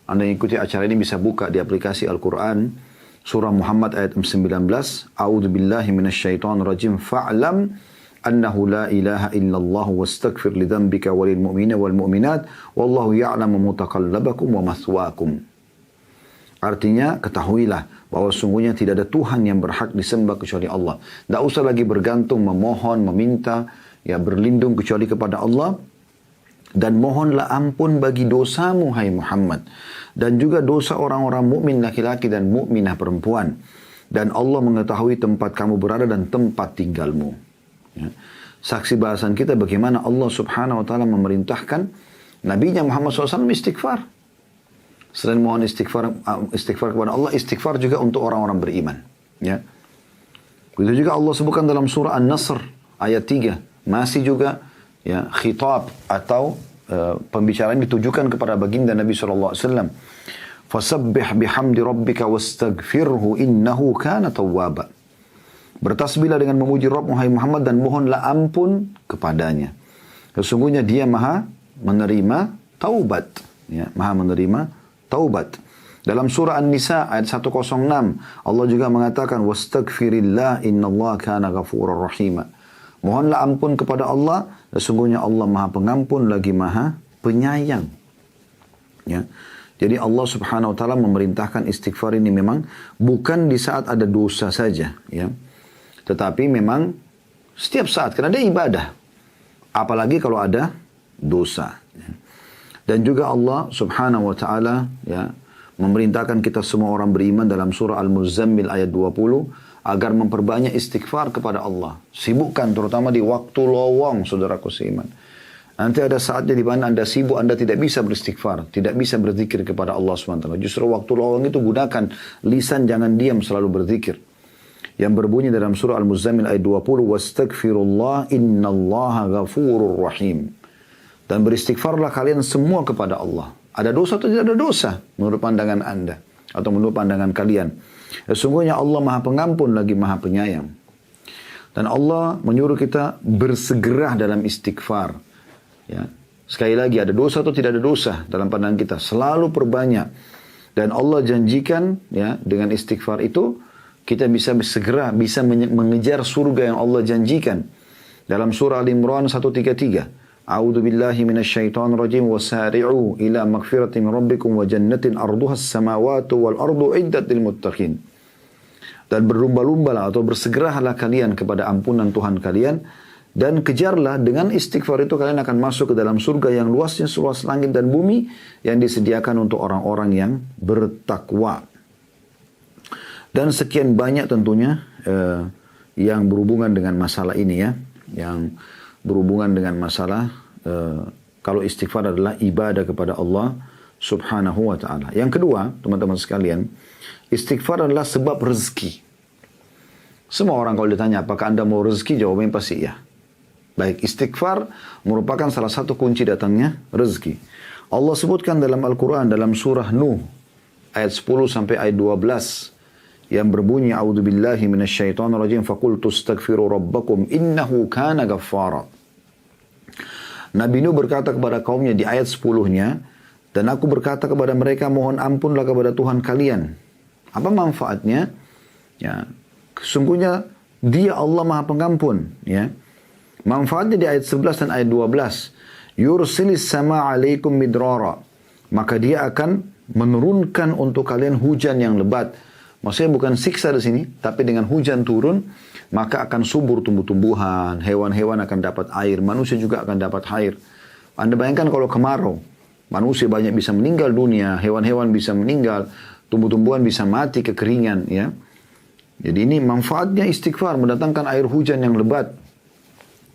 Anda yang ikuti acara ini bisa buka di aplikasi Al-Quran, surah Muhammad ayat 19. A'udzu billahi minasyaitonir rajim. Fa'lam annahu la ilaha illallah wastaghfir li dzambika walil mu'minina wal mu'minat wallahu ya'lamu mutaqallabakum wa mathwaakum. Artinya, ketahuilah bahwa sungguhnya tidak ada Tuhan yang berhak disembah kecuali Allah. Tidak usah lagi bergantung, memohon, meminta, ya berlindung kecuali kepada Allah. Dan mohonlah ampun bagi dosamu, hai Muhammad. Dan juga dosa orang-orang mukmin laki-laki dan mukminah perempuan. Dan Allah mengetahui tempat kamu berada dan tempat tinggalmu. Ya. Saksi bahasan kita bagaimana Allah subhanahu wa ta'ala memerintahkan Nabinya Muhammad SAW istighfar. Selain mohon istighfar kepada Allah, istighfar juga untuk orang-orang beriman. Ya. Begitu juga Allah sebutkan dalam surah An-Nasr ayat 3. Masih juga ya, khitab atau pembicaraan ditujukan kepada baginda Nabi SAW. Fasabbih bihamdi rabbika wastaghfirhu innahu kana tawwaba. Bertasbihlah dengan memuji Rabb Muhammad dan mohonlah ampun kepadanya. Sesungguhnya dia maha menerima taubat. Ya, maha menerima taubat. Dalam surah An-Nisa ayat 106 Allah juga mengatakan wastaghfirillah innallaha kana ghafurur rahima. Mohonlah ampun kepada Allah, sesungguhnya Allah Maha Pengampun lagi Maha Penyayang. Ya. Jadi Allah Subhanahu wa taala memerintahkan istighfar ini memang bukan di saat ada dosa saja, ya. Tetapi memang setiap saat karena dia ibadah. Apalagi kalau ada dosa, ya. Dan juga Allah subhanahu wa ta'ala ya, memerintahkan kita semua orang beriman dalam surah Al-Muzammil ayat 20 agar memperbanyak istighfar kepada Allah. Sibukkan terutama di waktu lowong, saudaraku seiman. Nanti ada saatnya di mana Anda sibuk, Anda tidak bisa beristighfar, tidak bisa berzikir kepada Allah SWT. Justru waktu lowong itu gunakan lisan, jangan diam, selalu berzikir. Yang berbunyi dalam surah Al-Muzammil ayat 20, wastaghfirullah innallaha ghafurur rahim. Dan beristighfarlah kalian semua kepada Allah. Ada dosa atau tidak ada dosa menurut pandangan Anda atau menurut pandangan kalian. Sesungguhnya Allah Maha Pengampun lagi Maha Penyayang. Dan Allah menyuruh kita bersegera dalam istighfar. Ya. Sekali lagi, ada dosa atau tidak ada dosa dalam pandangan kita, selalu perbanyak. Dan Allah janjikan ya, dengan istighfar itu kita bisa segera bisa mengejar surga yang Allah janjikan. Dalam surah Al-Imran 133. A'udzu billahi minasyaitonir rajim wasari'u ila magfiratin min rabbikum wa jannatin arduhas samawati wal ardu iddat lil muttaqin. Dan berlumba-lumbalah atau bersegeralah kalian kepada ampunan Tuhan kalian dan kejarlah dengan istighfar itu kalian akan masuk ke dalam surga yang luasnya seluas langit dan bumi yang disediakan untuk orang-orang yang bertakwa. Dan sekian banyak tentunya yang berhubungan dengan masalah ini ya, yang berhubungan dengan masalah kalau istighfar adalah ibadah kepada Allah subhanahu wa ta'ala. Yang kedua, teman-teman sekalian, istighfar adalah sebab rezeki. Semua orang kalau ditanya apakah Anda mau rezeki, jawabannya pasti ya. Baik, istighfar merupakan salah satu kunci datangnya rezeki. Allah sebutkan dalam Al-Quran, dalam surah Nuh, ayat 10 sampai ayat 12, yang berbunyi, A'udzu billahi minasyaitonir rajim, faqultu astaghfiru rabbakum innahu kana ghaffara. Nabi Nuh berkata kepada kaumnya di ayat 10-nya, dan aku berkata kepada mereka, mohon ampunlah kepada Tuhan kalian. Apa manfaatnya? Ya, sesungguhnya Dia Allah Maha Pengampun. Ya. Manfaatnya di ayat 11 dan ayat 12. Yursilis sama alaikum midrara. Maka Dia akan menurunkan untuk kalian hujan yang lebat. Maksudnya bukan siksa di sini, tapi dengan hujan turun, maka akan subur tumbuh-tumbuhan, hewan-hewan akan dapat air, manusia juga akan dapat air. Anda bayangkan kalau kemarau, manusia banyak bisa meninggal dunia, hewan-hewan bisa meninggal, tumbuh-tumbuhan bisa mati kekeringan, ya. Jadi ini manfaatnya istighfar, mendatangkan air hujan yang lebat,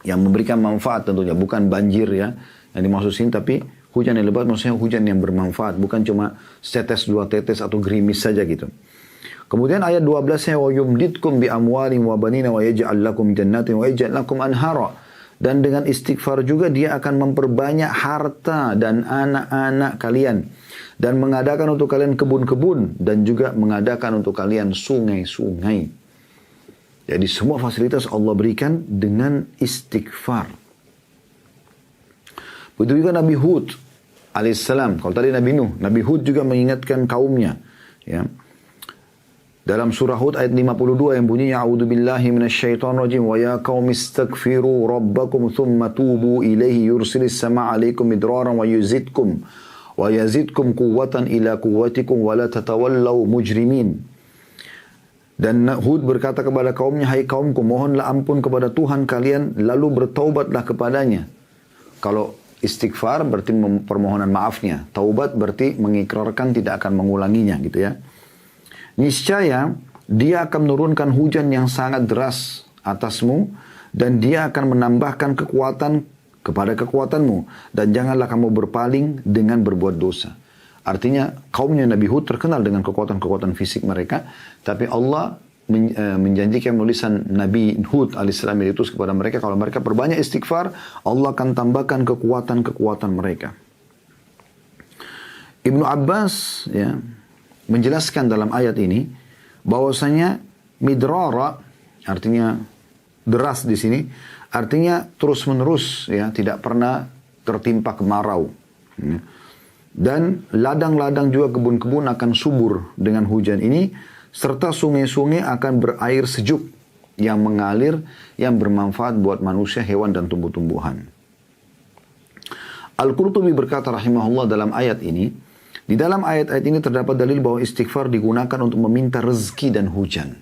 yang memberikan manfaat tentunya, bukan banjir ya, yang dimaksud sini, tapi Hujan yang lebat maksudnya hujan yang bermanfaat, bukan cuma setetes dua tetes atau gerimis saja gitu. Kemudian ayat 12-nya wa yumditkum bi amwalin wa banina wa yaj'al lakum jannatin wa yaj'al lakum anhara. Dan dengan istighfar juga dia akan memperbanyak harta dan anak-anak kalian dan mengadakan untuk kalian kebun-kebun dan juga mengadakan untuk kalian sungai-sungai. Jadi semua fasilitas Allah berikan dengan istighfar. Begitu juga Nabi Hud alaihissalam. Kalau tadi Nabi Nuh, Nabi Hud juga mengingatkan kaumnya. Ya. Dalam surah Hud ayat 52 yang bunyinya A'udzu billahi minasyaitonir rajim wa ya qaumi istaghfiru rabbakum thumma tubu ilaihi yursilis samaa'a 'alaikum midraran wa yazidkum quwwatan ila quwwatikum wa la tatawallaw mujrimin. Dan Hud berkata kepada kaumnya, hai kaumku, mohonlah ampun kepada Tuhan kalian lalu bertaubatlah kepadanya. Kalau istighfar berarti permohonan maafnya, taubat berarti mengikrarkan tidak akan mengulanginya gitu ya. Niscaya dia akan menurunkan hujan yang sangat deras atasmu dan dia akan menambahkan kekuatan kepada kekuatanmu dan janganlah kamu berpaling dengan berbuat dosa. Artinya kaumnya Nabi Hud terkenal dengan kekuatan-kekuatan fisik mereka, tapi Allah menjanjikan menulisan Nabi Hud alaihissalam itu kepada mereka, kalau mereka perbanyak istighfar, Allah akan tambahkan kekuatan-kekuatan mereka. Ibnu Abbas ya menjelaskan dalam ayat ini bahwasanya midrara artinya deras di sini artinya terus menerus ya, tidak pernah tertimpa kemarau. Ya. Dan ladang-ladang juga kebun-kebun akan subur dengan hujan ini serta sungai-sungai akan berair sejuk yang mengalir yang bermanfaat buat manusia, hewan dan tumbuh-tumbuhan. Al-Qurtubi berkata rahimahullah dalam ayat ini, di dalam ayat-ayat ini terdapat dalil bahwa istighfar digunakan untuk meminta rezeki dan hujan.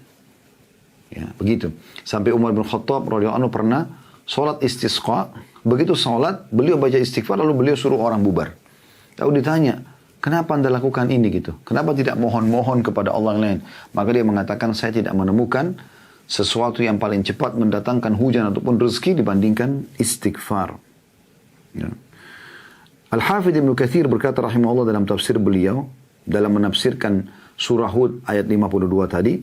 Ya, begitu. Sampai Umar bin Khattab radhiyallahu anhu pernah sholat istisqa. Begitu sholat, beliau baca istighfar lalu beliau suruh orang bubar. Lalu ditanya, kenapa anda lakukan ini gitu? Kenapa tidak mohon-mohon kepada Allah yang lain? Maka dia mengatakan, saya tidak menemukan sesuatu yang paling cepat mendatangkan hujan ataupun rezeki dibandingkan istighfar. Ya. Al-Hafidh Ibn Kathir berkata rahimahullah dalam tafsir beliau, dalam menafsirkan surah Hud ayat 52 tadi,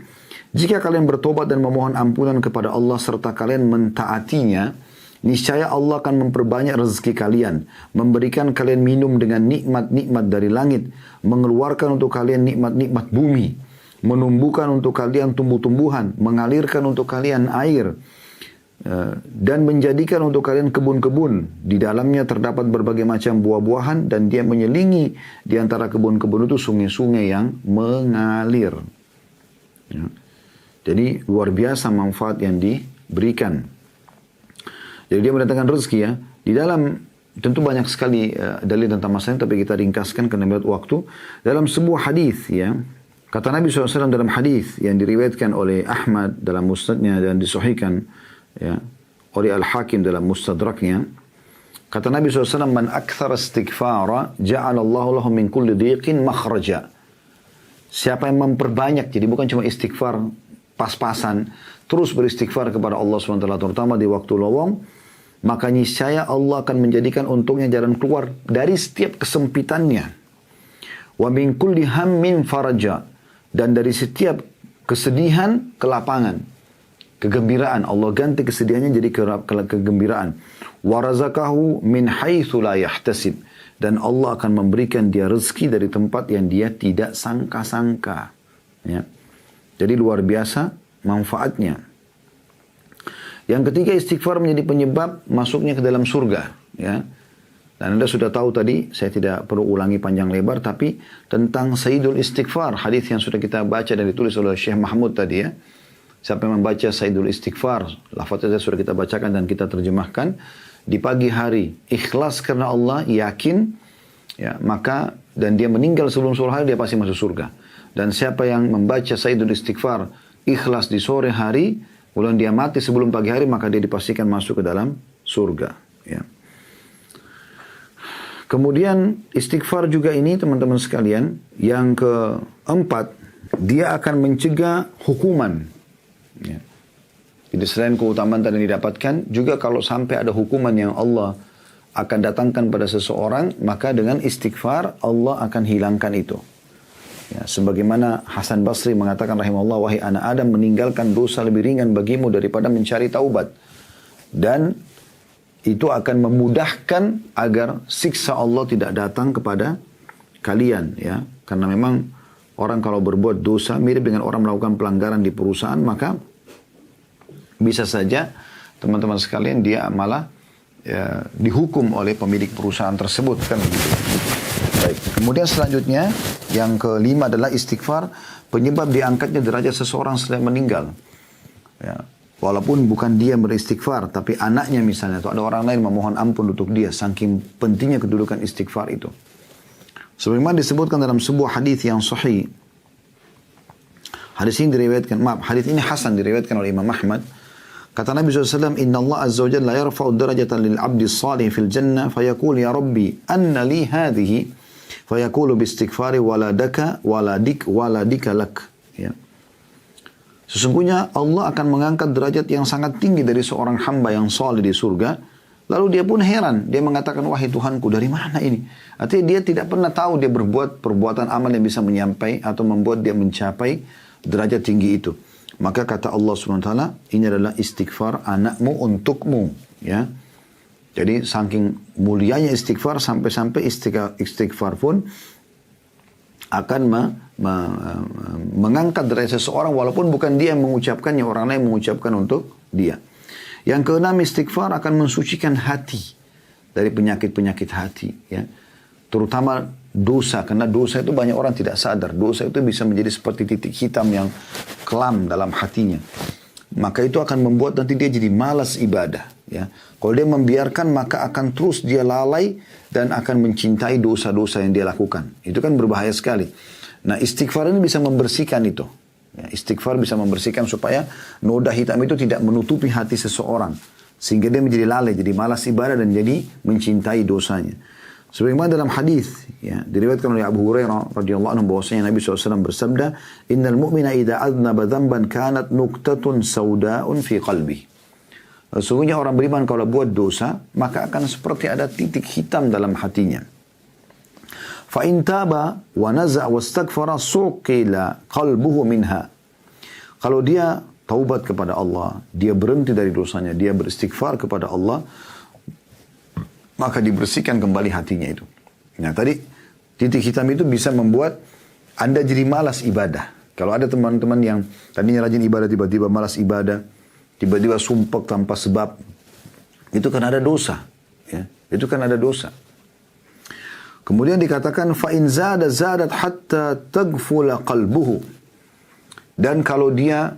jika kalian bertobat dan memohon ampunan kepada Allah serta kalian mentaatinya, niscaya Allah akan memperbanyak rezeki kalian, memberikan kalian minum dengan nikmat-nikmat dari langit, mengeluarkan untuk kalian nikmat-nikmat bumi, menumbuhkan untuk kalian tumbuh-tumbuhan, mengalirkan untuk kalian air, dan menjadikan untuk kalian kebun-kebun. Di dalamnya terdapat berbagai macam buah-buahan dan dia menyelingi di antara kebun-kebun itu sungai-sungai yang mengalir. Ya. Jadi luar biasa manfaat yang diberikan. Jadi dia mendatangkan rezeki ya. Di dalam tentu banyak sekali dalil tentang masalah ini, tapi kita ringkaskan karena melihat waktu. Dalam sebuah hadis ya, kata Nabi SAW dalam hadis yang diriwayatkan oleh Ahmad dalam musnadnya dan disahihkan ya, oleh Al-Hakim dalam mustadraknya, kata Nabi SAW, man akthar istighfara ja'alallahu lahu min kulli dhiqin makhraja. Siapa yang memperbanyak, jadi bukan cuma istighfar pas-pasan, terus beristighfar kepada Allah SWT terutama di waktu lowong, maka niscaya Allah akan menjadikan untuknya jalan keluar dari setiap kesempitannya. Wa min kulli hammin faraja, dan dari setiap kesedihan kelapangan, kegembiraan. Allah ganti kesedihannya jadi kegembiraan. Wa razaqahu min haitsu la yahtasib, dan Allah akan memberikan dia rezeki dari tempat yang dia tidak sangka-sangka. Ya. Jadi luar biasa manfaatnya. Yang ketiga, istighfar menjadi penyebab masuknya ke dalam surga. Ya. Dan Anda sudah tahu tadi, saya tidak perlu ulangi panjang lebar, tapi tentang Sayyidul Istighfar, hadis yang sudah kita baca dan ditulis oleh Syekh Mahmud tadi ya. Siapa yang membaca Sayyidul Istighfar, lafaznya sudah kita bacakan dan kita terjemahkan, di pagi hari ikhlas karena Allah, yakin, ya, maka dan dia meninggal sebelum sore hari, dia pasti masuk surga. Dan siapa yang membaca Sayyidul Istighfar ikhlas di sore hari, kemudian dia mati sebelum pagi hari, maka dia dipastikan masuk ke dalam surga. Ya. Kemudian istighfar juga ini teman-teman sekalian, yang keempat, dia akan mencegah hukuman. Ya. Jadi selain keutamaan tadi didapatkan, juga kalau sampai ada hukuman yang Allah akan datangkan pada seseorang, maka dengan istighfar Allah akan hilangkan itu. Ya, sebagaimana Hasan Basri mengatakan rahimahullah, wahai anak Adam, meninggalkan dosa lebih ringan bagimu daripada mencari taubat. Dan itu akan memudahkan agar siksa Allah tidak datang kepada kalian. Ya, karena memang orang kalau berbuat dosa mirip dengan orang melakukan pelanggaran di perusahaan, maka bisa saja teman-teman sekalian dia malah dihukum oleh pemilik perusahaan tersebut, kan begitu. Baik. Kemudian selanjutnya yang kelima adalah istighfar penyebab diangkatnya derajat seseorang setelah meninggal. Ya. Walaupun bukan dia beristighfar, tapi anaknya misalnya atau ada orang lain memohon ampun untuk dia, saking pentingnya kedudukan istighfar itu. Sebagaimana disebutkan dalam sebuah hadis yang sahih. Hadis ini diriwayatkan, hadis ini hasan diriwayatkan oleh Imam Ahmad. Kata Nabi SAW, Inna Allah Azza wa Jalla yarfa'u darajatan lil abdi salih fil jannah, fayaqul ya Rabbi, anna li hadhihi, fayaqulu bistighfari waladaka, waladika lak. Ya. Sesungguhnya Allah akan mengangkat derajat yang sangat tinggi dari seorang hamba yang salih di surga. Lalu dia pun heran, dia mengatakan, wahai Tuhanku, dari mana ini? Artinya dia tidak pernah tahu dia berbuat perbuatan amal yang bisa menyampai atau membuat dia mencapai derajat tinggi itu. Maka kata Allah SWT, ini adalah istighfar anakmu untukmu. Ya. Jadi saking mulianya istighfar, sampai-sampai istighfar pun akan mengangkat derajat seseorang, walaupun bukan dia yang mengucapkannya, orang lain mengucapkan untuk dia. Yang keenam, istighfar akan mensucikan hati dari penyakit-penyakit hati. Ya. Terutama dosa, karena dosa itu banyak orang tidak sadar. Dosa itu bisa menjadi seperti titik hitam yang kelam dalam hatinya. Maka itu akan membuat nanti dia jadi malas ibadah. Ya. Kalau dia membiarkan, maka akan terus dia lalai dan akan mencintai dosa-dosa yang dia lakukan. Itu kan berbahaya sekali. Nah, istighfar ini bisa membersihkan itu. Ya, istighfar bisa membersihkan supaya noda hitam itu tidak menutupi hati seseorang. Sehingga dia menjadi lalai, jadi malas ibadah dan jadi mencintai dosanya. Sebagaimana dalam hadis ya, diriwayatkan oleh Abu Hurairah radhiyallahu anhu bahwasanya Nabi SAW bersabda, "Innal mu'mina idza adznaba dhanban kanat nuqtatun sauda'un fi qalbi." Sesungguhnya orang beriman kalau buat dosa, maka akan seperti ada titik hitam dalam hatinya. Fa in taba wa naza'a wastaghfara suqila qalbuhu minha. Kalau dia taubat kepada Allah, dia berhenti dari dosanya, dia beristighfar kepada Allah, maka dibersihkan kembali hatinya itu. Nah tadi titik hitam itu bisa membuat Anda jadi malas ibadah. Kalau ada teman-teman yang tadinya rajin ibadah, tiba-tiba malas ibadah, tiba-tiba sumpek tanpa sebab, itu kan ada dosa. Ya, itu kan ada dosa. Kemudian dikatakan fa in zada zadat hatta taghfula qalbuhu. Dan kalau dia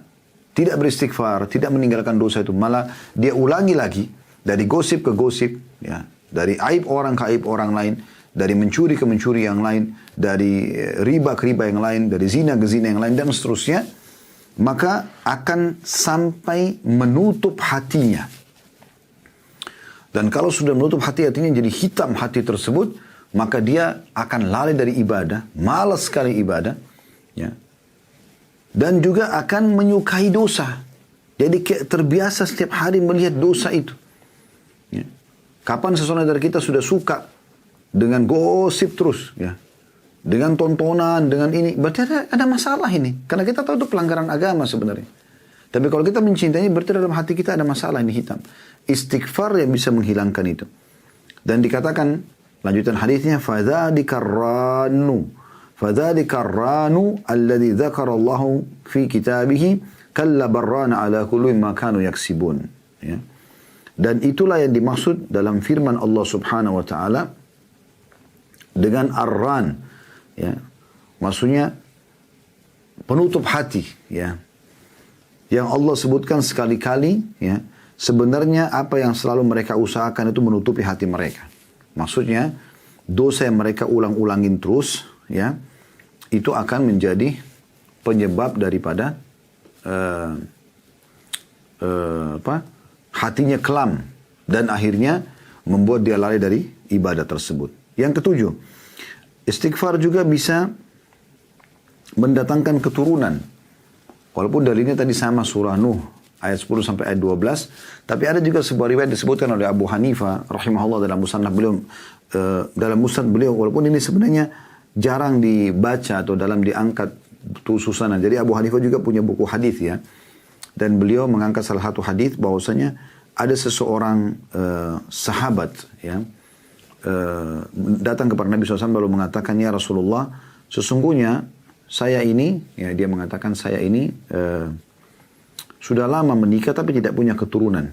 tidak beristighfar, tidak meninggalkan dosa itu, malah dia ulangi lagi dari gosip ke gosip, ya. Dari aib orang ke aib orang lain, dari mencuri ke mencuri yang lain, dari riba ke riba yang lain, dari zina ke zina yang lain, dan seterusnya, maka akan sampai menutup hatinya. Dan kalau sudah menutup hatinya jadi hitam hati tersebut, maka dia akan lalai dari ibadah, malas sekali ibadah, ya. Dan juga akan menyukai dosa. Jadi terbiasa setiap hari melihat dosa itu. Ya. Kapan seseorang dari kita sudah suka dengan gosip terus, ya, dengan tontonan, dengan ini, berarti ada masalah ini. Karena kita tahu itu pelanggaran agama sebenarnya. Tapi kalau kita mencintainya, berarti dalam hati kita ada masalah ini hitam. Istighfar yang bisa menghilangkan itu. Dan dikatakan lanjutan hadisnya, فَذَلِكَ الرَّانُ الَّذِي ذَكَرَ اللَّهُ فِي كِتَابِهِ كَلَّ بَرَّانَ عَلَى كُلُّ مَا كَانُوا يَكْسِبُونَ. Ya. Dan itulah yang dimaksud dalam firman Allah Subhanahu wa taala dengan ar-ran, ya. Maksudnya penutup hati, ya. Yang Allah sebutkan sekali-kali, ya. Sebenarnya apa yang selalu mereka usahakan itu menutupi hati mereka. Maksudnya dosa yang mereka ulang-ulangin terus, ya. Itu akan menjadi penyebab daripada hatinya kelam dan akhirnya membuat dia lari dari ibadah tersebut. Yang ketujuh, istighfar juga bisa mendatangkan keturunan. Walaupun dalilnya tadi sama surah Nuh ayat 10 sampai ayat 12. Tapi ada juga sebuah riwayat disebutkan oleh Abu Hanifah rahimahullah dalam musnad beliau, walaupun ini sebenarnya jarang dibaca atau dalam diangkat susunan. Jadi Abu Hanifah juga punya buku hadis ya. Dan beliau mengangkat salah satu hadis bahwasanya ada seseorang sahabat ya datang kepada Nabi SAW lalu mengatakan, ya Rasulullah, sesungguhnya saya ini, ya dia mengatakan saya ini sudah lama menikah tapi tidak punya keturunan,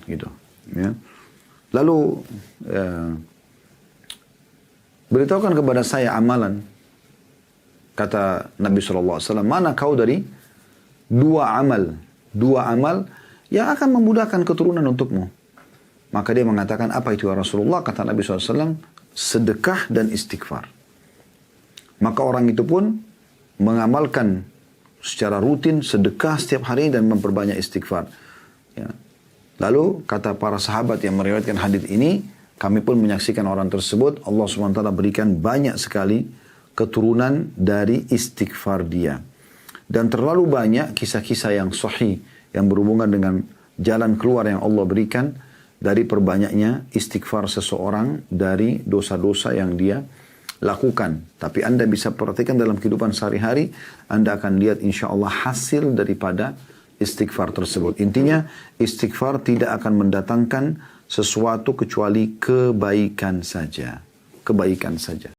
gitu. Ya. Lalu beritahukan kepada saya amalan, kata Nabi SAW, mana kau dari dua amal yang akan memudahkan keturunan untukmu. Maka dia mengatakan, apa itu ya Rasulullah? Kata Nabi SAW, sedekah dan istighfar. Maka orang itu pun mengamalkan secara rutin sedekah setiap hari dan memperbanyak istighfar. Ya. Lalu kata para sahabat yang meriwayatkan hadis ini, kami pun menyaksikan orang tersebut, Allah SWT berikan banyak sekali keturunan dari istighfar dia. Dan terlalu banyak kisah-kisah yang sahih yang berhubungan dengan jalan keluar yang Allah berikan dari perbanyaknya istighfar seseorang dari dosa-dosa yang dia lakukan. Tapi Anda bisa perhatikan dalam kehidupan sehari-hari, Anda akan lihat insya Allah hasil daripada istighfar tersebut. Intinya istighfar tidak akan mendatangkan sesuatu kecuali kebaikan saja. Kebaikan saja.